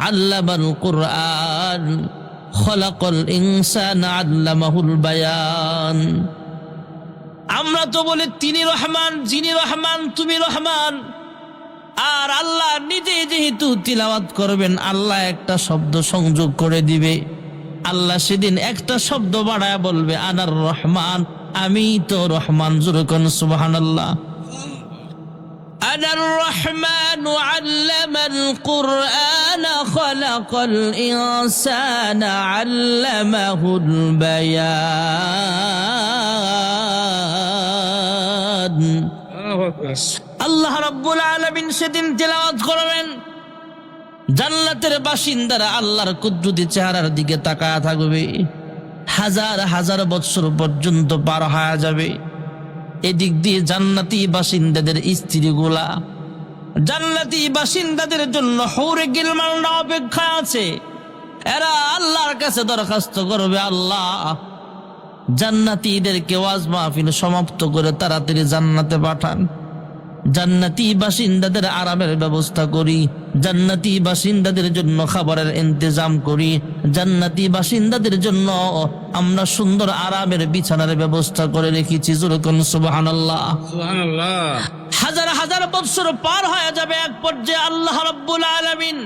আল্লামাল কুরআন খলাকাল ইনসানা আল্লামাহুল বায়ান। আমরা তো বলি তিনি রহমান, যিনি রহমান, তুমি রহমান। আর আল্লাহ নিজে যেহেতু তিলাওয়াত করবেন, আল্লাহ একটা শব্দ সংযোগ করে দিবে। আল্লাহ সেদিন একটা শব্দ বাড়ায় বলবে আনার রহমান, আমি তো রহমান। জোরে কোন সুবহানাল্লাহ। আনার রহমান আল্লামাল কুরআন খলাকাল ইনসানা আল্লামাহুল বায়ান। আল্লাহু আকবার। আল্লাহ রাব্বুল আলামিন সেদিন তিলাওয়াত করবেন, জান্নাতের বাসিন্দারা আল্লাহর কুদরতি চেহারার দিকে তাকায়া থাকবে। হাজার হাজার বছর পর্যন্ত পার হয়ে যাবে। এদিক দিয়ে জান্নাতি বাসিন্দাদের স্ত্রীগুলা, জান্নাতি বাসিন্দাদের জন্য হুরে গিলমানরা অপেক্ষা আছে। এরা আল্লাহর কাছে দরখাস্ত করবে, আল্লাহ জান্নাতীদেরকে ওয়াজ মাহফিল সমাপ্ত করে তাড়াতাড়ি জান্নাতে পাঠান। জান্নাতি বাসিন্দাদের আরামের ব্যবস্থা করি, জান্নাতি বাসিন্দাদের জন্য খাবারের ইন্তজাম করি, জান্নাতি বাসিন্দাদের জন্য আমরা সুন্দর আরামের বিছানার ব্যবস্থা করে রেখেছি। যেরকম সুবহানাল্লাহ। সুবহানাল্লাহ। হাজার হাজার বছর পার হয়ে যাবে, এক পর্যায়ে আল্লাহ রাব্বুল আলামিন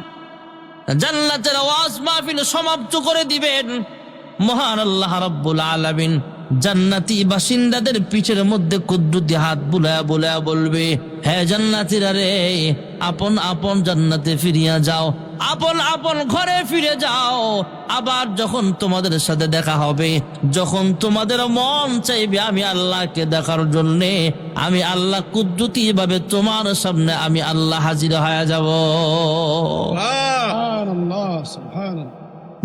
জান্নাতের ওয়াজ মাহফিল সমাপ্ত করে দিবেন। মহান আল্লাহ রাব্বুল আলামিন জান্নাতি বাসিন্দাদের পিঠের মধ্যে কুদরতি হাত বুলায়া বুলায়া বলবে, হে জান্নাতীরা রে, আপন আপন জান্নাতে ফিরিয়া যাও, আপন আপন ঘরে ফিরে যাও। আবার যখন তোমাদের সাথে দেখা হবে, যখন তোমাদের মন চাইবে আমি আল্লাহকে দেখার জন্যে, আমি আল্লাহ কুদরতি ভাবে তোমার সামনে আমি আল্লাহ হাজির হয়ে যাব। সুবহানাল্লাহ। সুবহানাল্লাহ।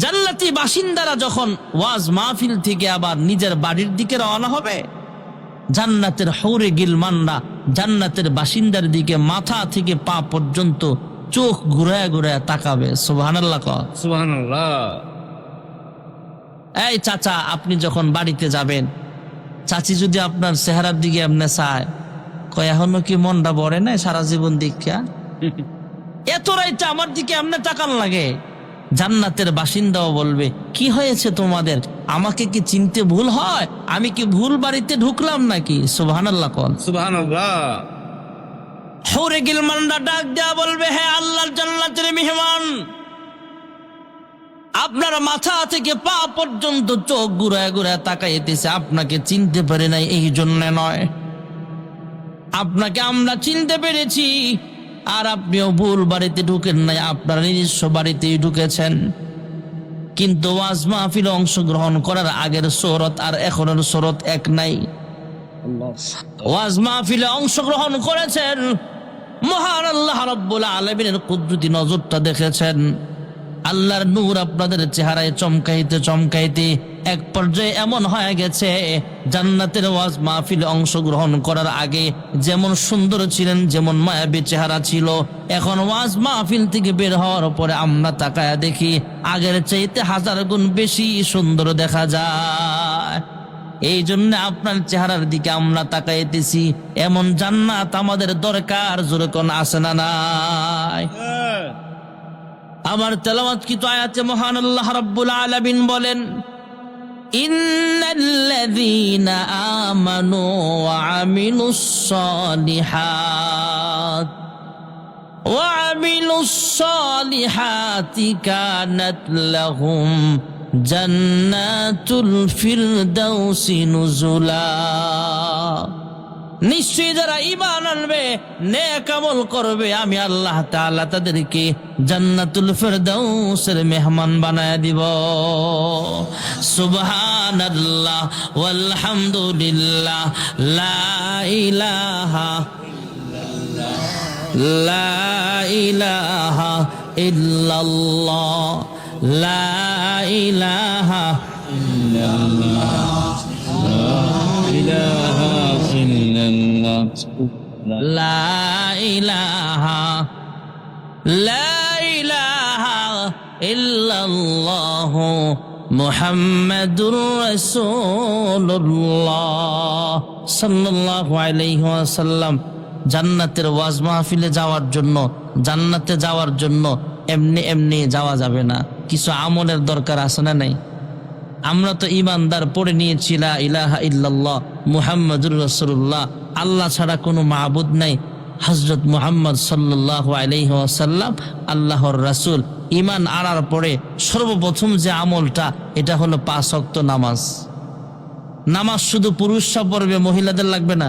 জান্নাতি বাসিন্দারা যখন ওয়াজ মাহফিল থেকে আবার নিজের বাড়ির দিকে রওনা হবে, জান্নাতের হৌরে গিলমানরা জান্নাতের বাসিন্দার দিকে মাথা থেকে পা পর্যন্ত চোখ ঘুরায় ঘুরায় তাকাবে। সুবহানাল্লাহ। সুবহানাল্লাহ। এই চাচা, আপনি যখন বাড়িতে যাবেন, চাচি যদি আপনার চেহারার দিকে এমনি চায়, কয় এখনো কি মনটা ভরে নাই সারা জীবন দীক্ষা? এত রাইতে আমার দিকে এমনি তাকান লাগে। জান্নাতের বাসিন্দাও বলবে, কি হয়েছে তোমাদের? আমাকে কি চিনতে ভুল হয়? আমি কি ভুল বাড়িতে ঢুকলাম নাকি? সুবহানাল্লাহ। সুবহানাল্লাহ। হৌরে গিলমানরা ডাক দেয়া বলবে, হে আল্লাহর জান্নাতের মেহমান, আপনার মাথা থেকে পা পর্যন্ত চোখ ঘুরায় ঘুরায় তাকাইতেছে, আপনাকে চিনতে পারে নাই এই জন্য নয়, আপনাকে আমরা চিনতে পেরেছি। আর আপনিও ভুল বাড়িতে ঢুকেন নাই, আপনার নিজস্ব বাড়িতেই ঢুকেছেন। কিন্তু ওয়াজ মাহফিলে অংশগ্রহণ করার আগের সূরত আর এখনের সূরত এক নাই। ওয়াজ মাহফিলে অংশগ্রহণ করেছেন, মহান আল্লাহ রাব্বুল আলামিনের কুদরতি নজরটা দেখেছেন। আল্লাহর নূর আপনাদের চেহারায় চমকাইতে চমকাইতে এক পর্যায়ে এমন হয়ে গেছে, জান্নাতের ওয়াজ মাহফিলে অংশগ্রহণ করার আগে যেমন সুন্দর ছিলেন, যেমন মায়াবী চেহারা ছিল, এখন ওয়াজ মাহফিল থেকে বের হওয়ার পরে আমরা তাকায়া দেখি আগের চাইতে হাজার গুণ বেশি সুন্দর দেখা যায়। এই জন্য আপনার চেহারার দিকে আমরা তাকাইতেছি। এমন জান্নাত আমাদের দরকার। জোরে কোন আছে না নাই? আমার তেলাওয়াতকৃত আয়াতে মহান আল্লাহ রাব্বুল আলামিন বলেন, ইন্নাল্লাযীনা আমানু ওয়া আমিলুস সালিহাতি কানাত লাহুম জান্নাতুল ফিরদাউসি নুজুলা। নিশ্চয়ই যারা ঈমান আনবে, নেক আমল করবে, আমি আল্লাহ তাআলা তাদেরকে জান্নাতুল ফিরদাউসের মেহমান বানায় দিব। সুবহানাল্লাহ ওয়ালহামদুলিল্লাহ লা ইলাহা ইল্লাল্লাহ লা ইলাহা ইল্লাল্লাহ লা ইলাহা ইল্লাল্লাহ মুহাম্মাদুর রাসূলুল্লাহ সাল্লাল্লাহু আলাইহি ওয়াসাল্লাম। জান্নাতের ওয়াজ মাহফিলে যাওয়ার জন্য, জান্নাতে যাওয়ার জন্য এমনি এমনি যাওয়া যাবে না, কিছু আমলের দরকার আছে না নাই? আমরা তো ইমানদার পড়ে নিয়েছি লা ইলাহা ইল্লাল্লাহ মুহাম্মাদুর রাসূলুল্লাহ, আল্লাহ ছাড়া কোনো মাবুদ নাই, হযরত মুহাম্মদ সাল্লাল্লাহু আলাইহি ওয়াসাল্লাম আল্লাহর রাসূল। ইমান আনার পরে সর্বপ্রথম যে আমলটা, এটা হলো 5 ওয়াক্ত নামাজ। নামাজ শুধু পুরুষরা পড়বে, মহিলাদের লাগবে না।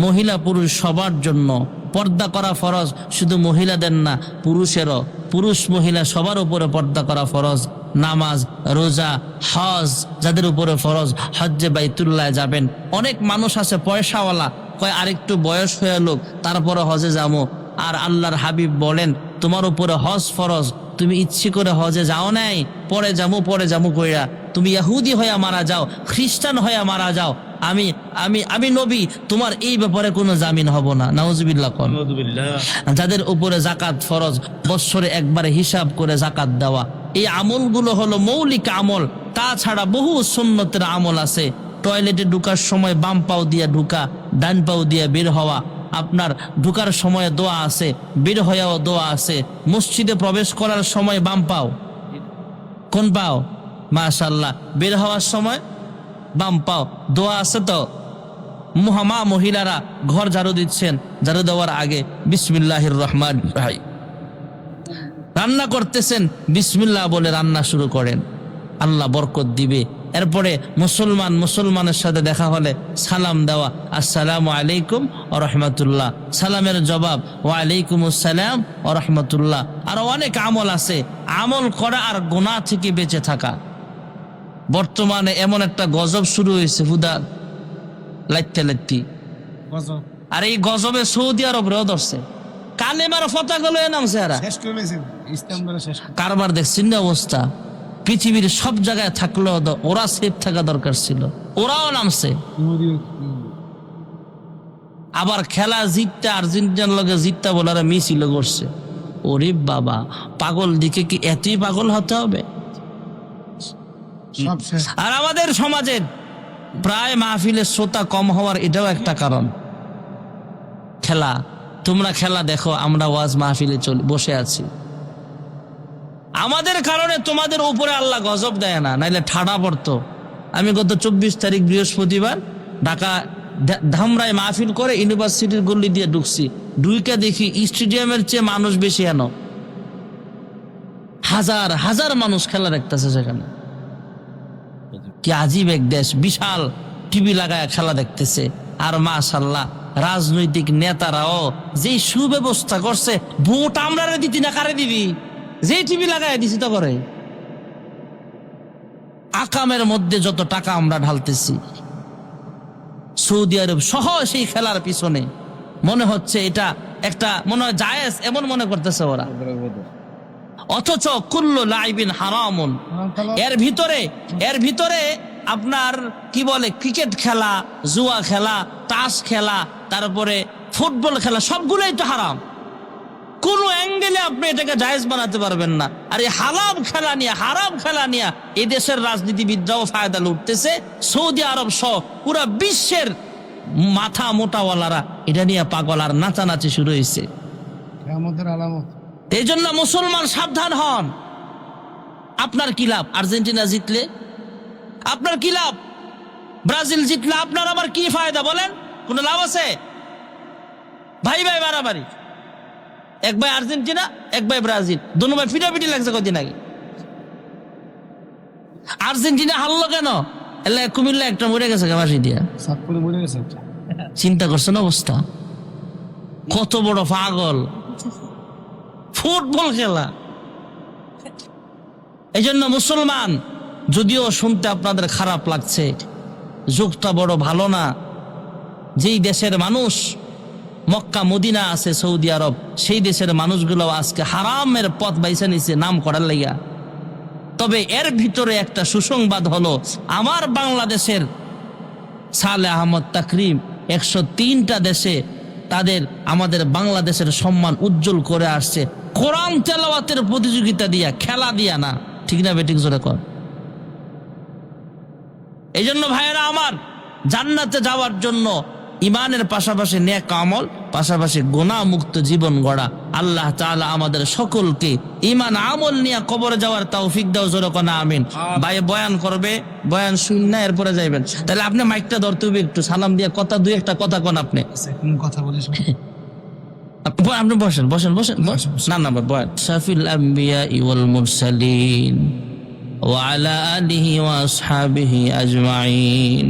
মহিলা পুরুষ সবার জন্য পর্দা করা ফরজ, শুধু মহিলাদের না, পুরুষেরও। পুরুষ মহিলা সবার উপরে পর্দা করা ফরজ। নামাজ, রোজা, হজ যাদের উপরে ফরজ, হজ্জে বাইতুল্লাহ যাবেন। অনেক মানুষ আছে পয়সাওয়ালা, কয় আরেকটু বয়স হয়ে লোক তারপরে হজে যাবো। আর আল্লাহর হাবিব বলেন, তোমার উপরে হজ ফরজ, তুমি ইচ্ছে করে হজে যাও নাই, পরে যাবো কইরা তুমি ইহুদি হইয়া মারা যাও, খ্রিস্টান হইয়া মারা যাও, আমি আমি আমি নবী, তোমার এই ব্যাপারে কোনো জামিন হব না। নাউজুবিল্লাহ। যাদের উপরে জাকাত ফরজ, বৎসরে একবারে হিসাব করে জাকাত দেওয়া, এই আমলগুলো হলো মৌলিক আমল। তাছাড়া বহু সুন্নতের আমল আছে। টয়লেটে ঢুকার সময় বাম পাও দিয়া ঢুকা, ডান পাও দিয়া বের হওয়া। আপনার ঢুকার সময় দোয়া আছে, বের হইয়াও দোয়া আছে। মসজিদে প্রবেশ করার সময় বাম পাও, কোন পাও? মাশাআল্লাহ। বের হওয়ার সময় বাম পাও, দোয়া আছে তো। মহিলারা ঘর ঝাড়ু দিচ্ছেন, ঝাড়ু দেওয়ার আগে বিসমিল্লাহির রহমানির রহিম। রান্না করতেছেন, বিসমিল্লাহ বলে রান্না শুরু করেন, আল্লাহ বরকত দিবে। এরপরে মুসলমানের সাথে দেখা হলে সালাম দেওয়া, আসসালামু আলাইকুম ওয়া রাহমাতুল্লাহ। সালামের জবাব ওয়া আলাইকুম আসসালাম ওয়া রাহমাতুল্লাহ। আর অনেক আমল আছে, আমল করা আর গুনাহ থেকে বেঁচে থাকা। বর্তমানে এমন একটা গজব শুরু হয়েছে, হুদা লাইতে। আর এই গজবে সৌদি আরব রেও ধরছে, কালেমার পতাকাগুলো নামছে। এরা কারবার দেখছেন না অবস্থা? পৃথিবীর সব জায়গায় থাকলেও ওরা সেফ থাকা দরকার ছিল, ওরাও নামছে। আবার খেলা জিততে আর্জেন্টিনার লগে জিততে বলারা মিছিল করছে। ওরে বাবা, পাগল দিকে কি এতই পাগল হতে হবে? আর আমাদের সমাজের প্রায় মাহফিলের শ্রোতা কম হওয়ার এটাও একটা কারণ। খেলা, তোমরা খেলা দেখো, আমরা ওয়াজ মাহফিলে বসে আছি। আমাদের কারণে তোমাদের উপরে আল্লাহ গজব দেয় না, নাইলে ঠাডা পড়তো। আমি গত 24 তারিখ বৃহস্পতিবার ঢাকা ধামরায় মাহফিল করে ইউনিভার্সিটির গল্লি দিয়ে ঢুকছি, ঢুইকা দেখি স্টেডিয়ামের চেয়ে মানুষ বেশি। এনো হাজার হাজার মানুষ খেলা দেখতেছে সেখানে। কি আজীব এক দেশ, বিশাল টিভি লাগায় খেলা দেখতেছে। আর মাশাআল্লাহ, রাজনৈতিক নেতারাও যে সুব্যবস্থা করছে, ভোট আমরা দিতি না কারে দিবি, যে টিভি লাগায় দিছি তো করে। আকামের মধ্যে যত টাকা আমরা ঢালতেছি, সৌদি আরব সহ সেই খেলার পিছনে মনে হচ্ছে এটা একটা মনে হয় জায়েজ, এমন মনে করতেছে ওরা। অথচ কুল্লু লাইবিন হারামুন, এর ভিতরে আপনার কি বলে, ক্রিকেট খেলা, জুয়া খেলা, তাস খেলা, তারপরে ফুটবল খেলা, সবগুলোই তো হারাম। কোন অ্যাঙ্গেলে আপনি এটাকে জায়েজ বানাতে পারবেন না। আর এই হারাম খেলা নিয়ে এই দেশের রাজনীতিবিদরাও ফায়দা লুটতেছে। সৌদি আরব সহ পুরা বিশ্বের মাথা মোটাওয়ালারা এটা নিয়ে পাগল, আর নাচানাচি শুরু হয়েছে। এই জন্য মুসলমান সাবধান হন। আপনার কি লাভ আর্জেন্টিনা জিতলে? আপনার কি লাভ ব্রাজিল জিতলে? আপনার আবার কি ফায়দা বলেন? কোন লাভ আছে? ভাই ভাই মারামারি, এক ভাই আর্জেন্টিনা, এক ভাই ব্রাজিল, দুনো ভাই পিটাপিটি লাগছে কদিন আগে। আর্জেন্টিনা হারলো কেন? কুমিল্লা একটা মরে গেছে ফাঁসি দিয়া। চিন্তা করছেন অবস্থা? কত বড় পাগল! ফুটবল খেলা। এই জন্য মুসলমান, যদিও শুনতে আপনাদের খারাপ লাগছে, যুগটা বড় ভালো না। যেই দেশের মানুষ মক্কা মদিনা আছে সৌদি আরব, সেই দেশের মানুষগুলো আজকে হারামের পথ বাইছে নিছে নাম করার লাইগা। তবে এর ভিতরে একটা সুসংবাদ হলো, আমার বাংলাদেশের সালে আহমদ তাকরিম 103টা দেশে তাদের আমাদের বাংলাদেশের সম্মান উজ্জ্বল করে আসছে কোরআন তেলাওয়াতের প্রতিযোগিতা দিয়া, খেলা দিয়া না। ঠিক না বেঠিক জোরে কর? এই জন্য ভাইয়েরা আমার, জান্নাতে যাওয়ার জন্য ইমানের পাশাপাশি নেক আমল, পাশাপাশি গুনাহ মুক্ত জীবন গড়া। আল্লাহ তাআলা আমাদের সকলকে ইমান আমল নিয়ে কবরে যাওয়ার তৌফিক দাও, জোরে কোন আমিন। ভাই বয়ান করবে, বয়ান শুননা এরপরে যাইবেন। তাহলে আপনি মাইকটা ধরতে হবে, একটু সালাম দিয়ে কথা দুই একটা কথা কোন আপনি। কথা বলিস আপনি বসেন বসেন বসেন না না বয়ান। শাফিল আম্বিয়া ওয়াল মুরসালিন ওয়া আলা আলিহি ওয়া আসহাবিহি আজমাইন।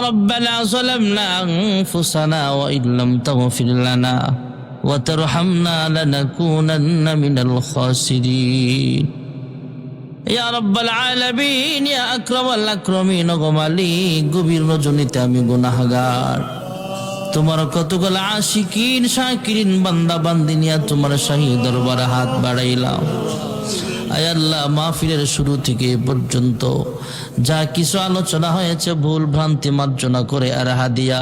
ربنا ظلمنا أنفسنا وإن لم تغفر لنا وترحمنا لنكونن من الخاسرين يا رب العالمين يا أكرم الأكرمين গো মালিক, গভীর রজনীতে আমি গুনাহগার, তোমার কতগুলো আশিকিন শাকিরিন বান্দা বান্দি নিয়ে তোমার শাহী দরবারে হাত বাড়াইলাম। আয় আল্লাহ, মাহফিলের শুরু থেকে এ পর্যন্ত যা কিছু আলোচনা হয়েছে ভুল ভ্রান্তি মার্জনা করে আর হাদিয়া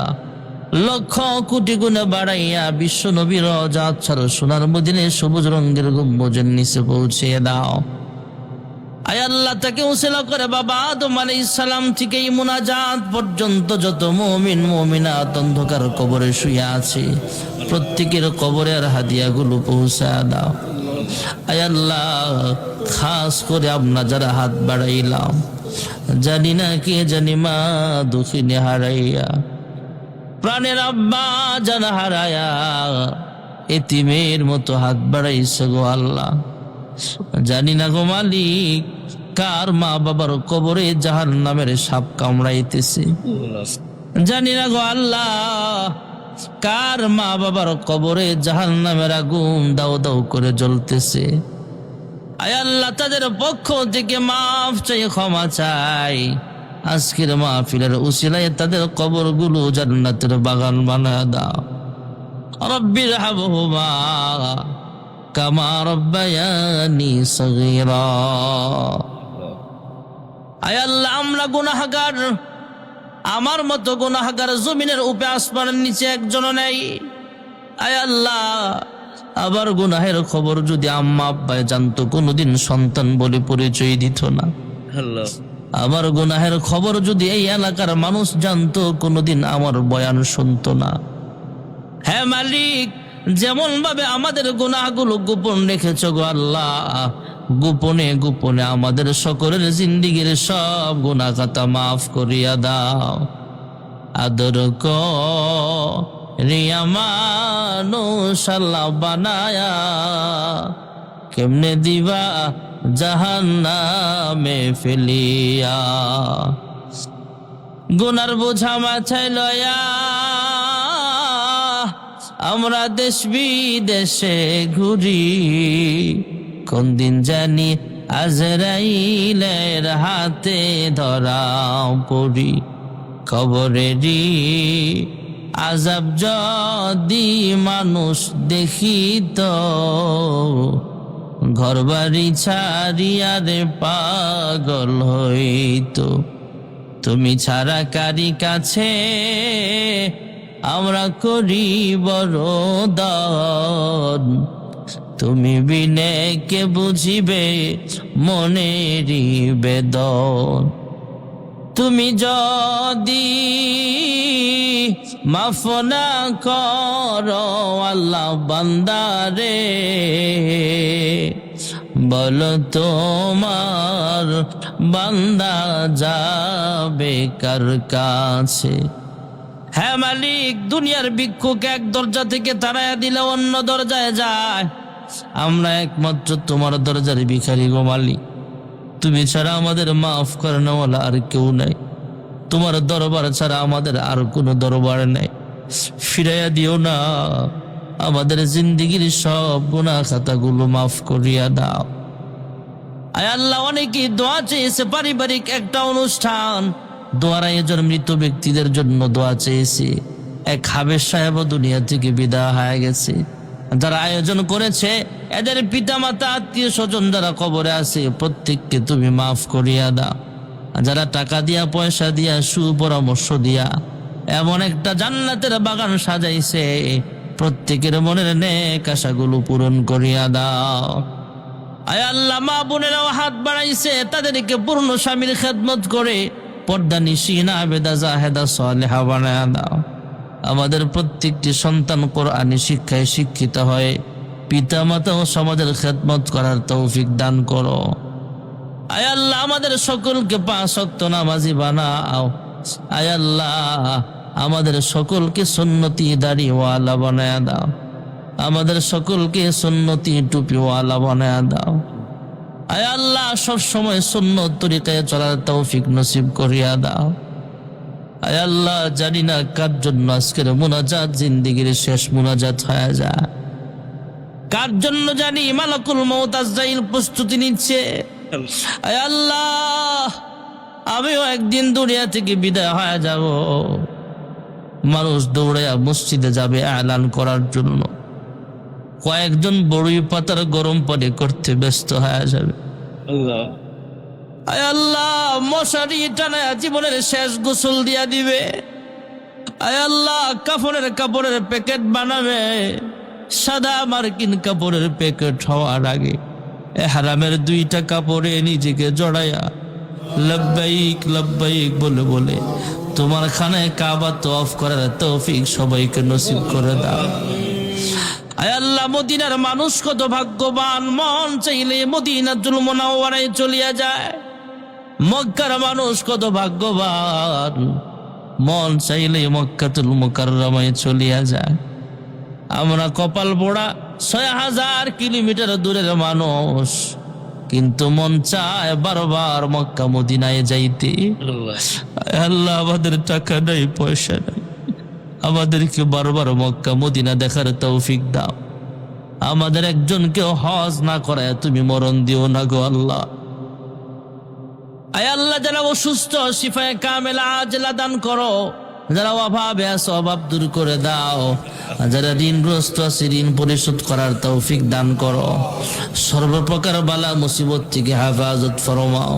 লক্ষ কোটি গুণে বাড়াইয়া বিশ্ব নবীর রওজাত ছাড়া সোনার মদিনায় সবুজ রঙের গম্বুজের নিচে পৌঁছে দাও। আয় আল্লাহ, তাকে উসিলা করে বাবা আদম আলাইহিস সালাম থেকে এই মুনাজাত পর্যন্ত যত মুমিন মুমিনাত অন্ধকার কবরে শুয়ে আছে, প্রত্যেকের কবরের হাদিয়াগুলো পৌঁছে দাও। আয় আল্লাহ, খাস করে আমরা যারা হাত বাড়াইলাম, জানি না কে জানি মা দুঃখিনী হারাইয়া, প্রাণের আব্বা জানা হারায়া এতিমের মতো হাত বাড়াইছে গো আল্লাহ। জানি না গো মালিক, কার মা বাবার কবরে জাহান্নামের সাপ কামড়াইতেছে। জানি না গো আল্লাহ, কার মা বাবার কবরে জাহান্নামের আগুন দাও দাও করে জ্বলতেছে। আয় আল্লাহ, তাদের পক্ষ থেকে মাফ চাই, ক্ষমা চাই। আজকের মাহফিলের উসিলায় তাদের কবরগুলো জান্নাতের বাগান বানায় দাও। রব্বির হাবহুমা কামা রব্বায়ানি সগীরা। আয় আল্লাহ, আমরা গুনাহগার, আমার মতো গুনাহগার জমিনের উপরে আসমানের নিচে একজনও নেই। আয় আল্লাহ, আবার গুনাহের খবর যদি আম্মা আব্বায় জানতো, কোনোদিন সন্তান বলে পরিচয় দিত না। আমার গুনাহের খবর যদি এই এলাকার মানুষ জানতো, কোনোদিন আমার বয়ান শুনতো না। হ্যাঁ মালিক, যেমন ভাবে আমাদের গুনাহগুলো গোপন রেখেছ গো আল্লাহ, গোপনে গোপনে আমাদের সকলের জিন্দিগির সব গুনাহ খাতা মাফ করিয়া দাও। আদর রিয়া মানুষ আল্লাহ বানায়া কেমনে দিবা জাহান্নামে ফেলিয়া। গুনার বোঝা মাথায় লয়া আমরা দেশ বিদেশে ঘুরি, কোন দিন জানি আজরাইলের হাতে ধরা পড়ি। কবরেরই আযাব যদি মানুষ দেখিত, ঘর বাড়ি ছাড়িয়া রে পাগল হইত। তুমি ছাড়া কারি কাছে আমরা করি বড় দান, তুমি বিনে কে বুঝিবে মনেরই বেদন। তুমি যদি মাফ না করো আল্লাহ বান্দারে, বলো তোমার বান্দা যাবে কার কাছে। হ্যাঁ মালিক, দুনিয়ার ভিক্ষুক এক দরজা থেকে তাড়াইয়া দিলে অন্য দরজায় যায়, আমরা একমাত্র তোমার দরজার ভিখারি গো মালিক। তুমি ছাড়া আমাদের মাফ করানোওয়ালা আর কেউ নাই, তোমার দরবার ছাড়া আমাদের আর কোনো দরবার নাই। ফিরাইয়া দিও না, আমাদের জিন্দিগির সব গুনাহ খাতাগুলো মাফ করিয়া দাও। আয় আল্লাহ, অনেকেই দোয়া চেয়েছে, পারিবারিক একটা অনুষ্ঠান, দোয়ার আয়োজন মৃত ব্যক্তিদের জন্য দোয়া চেয়েছে। এক হাবেজ সাহেব দুনিয়া থেকে বিদায় হয়ে গেছে। যারা আয়োজন করেছে, এদের পিতা মাতা আত্মীয় স্বজন যারা কবরে আছে, প্রত্যেককে তুমি মাফ করিয়া দাও। যারা টাকা দিয়া পয়সা দিয়া সুপরামর্শ দিয়া এমন একটা জান্নাতের বাগান সাজাইছে, প্রত্যেকের মনের নেক আশাগুলো পূরণ করিয়া দাও। আয় আল্লাহ, মা বোনেরাও হাত বাড়াইছে, তাদেরকে পূর্ণ স্বামীর খেদমত করে পর্দা নিশিনা আবেদা জাহেদা সালেহা বানায়া দাও। আমাদের প্রত্যেকটি সন্তান কোরআনী শিক্ষায় শিক্ষিত হয় পিতা মাতা ও সমাজের খেদমত করার তৌফিক দান করো। আয় আল্লাহ আমাদের সকলকে 5 ওয়াক্ত নামাজি বানাও। আয় আল্লাহ আমাদের সকলকে সুন্নতি দাড়িওয়ালা বানায়া দাও। আমাদের সকলকে সুন্নতি টুপিওয়ালা বানায়া দাও। আয় আল্লাহ সব সময় সুন্নত তরিকায় চলার তৌফিক নসিব করিয়া দাও। আয় আল্লাহ জানি না কার জন্য আজকের মুনাজাত জিন্দেগীর শেষ মুনাজাত হয়ে যায়, কার জন্য জানি মালাকুল মউত আজরাইল প্রস্তুতি নিচ্ছে। আয় আল্লাহ আমিও একদিন দুনিয়া থেকে বিদায় হয়ে যাব। মানুষ দৌড়াইয়া মসজিদে যাবে এলান করার জন্য, কয়েকজন বড়ই পাতার গরম পানি করতে ব্যস্ত হয়ে যাবে। আল্লাহ আয় আল্লাহ মশারি টানায়া জীবনের শেষ গোসল দিয়া দিবে। আয় আল্লাহ কাফনের কাপড়ের প্যাকেট বানাবে, সাদা মার্কিন কাপড়ের প্যাকেট হওয়ার আগে হারামের 2টা কাপড়ে নিজেকে জড়াইয়া লব্বাইক লব্বাইক বলে বলে তোমার খানায় কাবা তওয়াফ করার তৌফিক সবাইকে নসিব করে দাও। আয় আল্লাহ মদিনার মানুষ কত ভাগ্যবান, মন চাইলে মদিনাতুল মুনাওয়ারায় চলিয়া যায়। মক্কার মানুষ কত ভাগ্যবান, মন চাইলে মক্কাতুল মুকাররমায় চলিয়া যায়। আমরা কপাল পোড়া 6000 কিলোমিটার দূরের মানুষ, কিন্তু মন চায় বারবার মক্কা মদিনায় যাইতে। আয় আল্লাহ আমাদের টাকা নাই পয়সা নাই, আমাদেরকে বারবার মক্কা মদিনা দেখার তৌফিক দাও। আমাদের একজনকে হজ না করায় তুমি মরণ দিও না গো আল্লাহ। আয় আল্লাহ যারা অসুস্থ শিফায়ে কামেলা আজলা দান করো, যারা অভাবে আছে অভাব দূর করে দাও, যারা ঋণগ্রস্ত আছে ঋণ পরিশোধ করার তৌফিক দান করো, সর্বপ্রকার বালা মুসিবত থেকে হেফাজত ফরমাও।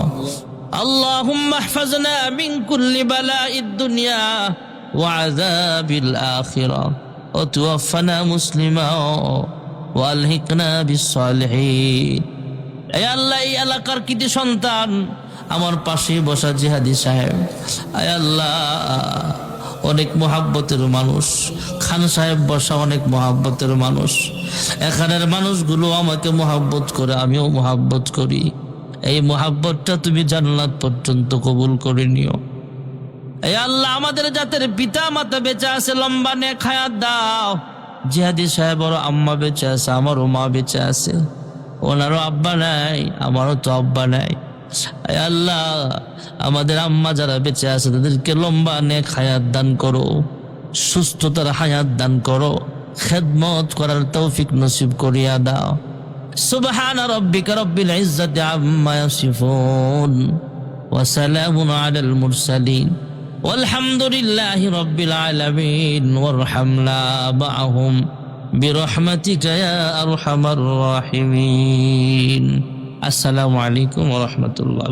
আল্লাহুম্মা ইহফাজনা মিন কুল্লি বালাইদ দুনিয়া ওয়া আযাবিল আখিরা ওয়া তাওয়াফানা মুসলিমা ওয়া আলহিকনা বিস সালিহিন। আয় আল্লাহ এই এলাকার কৃতি সন্তান আমার পাশে বসা জিহাদি সাহেব, আয় আল্লাহ অনেক মোহাব্বতের মানুষ, খান সাহেব বসা অনেক মোহাব্বতের মানুষ। এখানের মানুষগুলো আমাকে মোহাব্বত করে, আমিও মোহাব্বত করি। এই মোহাব্বতটা তুমি জান্নাত পর্যন্ত কবুল করে নিও। এই আল্লাহ আমাদের জাতের পিতা মাতা বেঁচে আছে, লম্বা নেক হায়াত দাও। জিহাদি সাহেবের আম্মা বেঁচে আছে, আমারও মা বেঁচে আছে। ওনারও আব্বা নাই, আমারও তো আব্বা নাই। আয় আল্লাহ আমাদের আম্মা যারা বেঁচে আছে তাদেরকে লম্বা নেক হায়াত দান করো, সুস্থতার হায়াত দান করো, খেদমত করার তৌফিক নসিব করিয়া দাও। সুবহান রাব্বিকা রাব্বিল ইজ্জাতি আম্মা ইয়াসিফুন ওয়া সালামুন আলাল মুরসালিন ওয়ালহামদুলিল্লাহি রাব্বিল আলামিন ওয়ারহামনা মাআহুম বিরহমাতিকা ইয়া আরহামার রাহিমিন। আসসালামু আলাইকুম ওয়া রাহমাতুল্লাহ।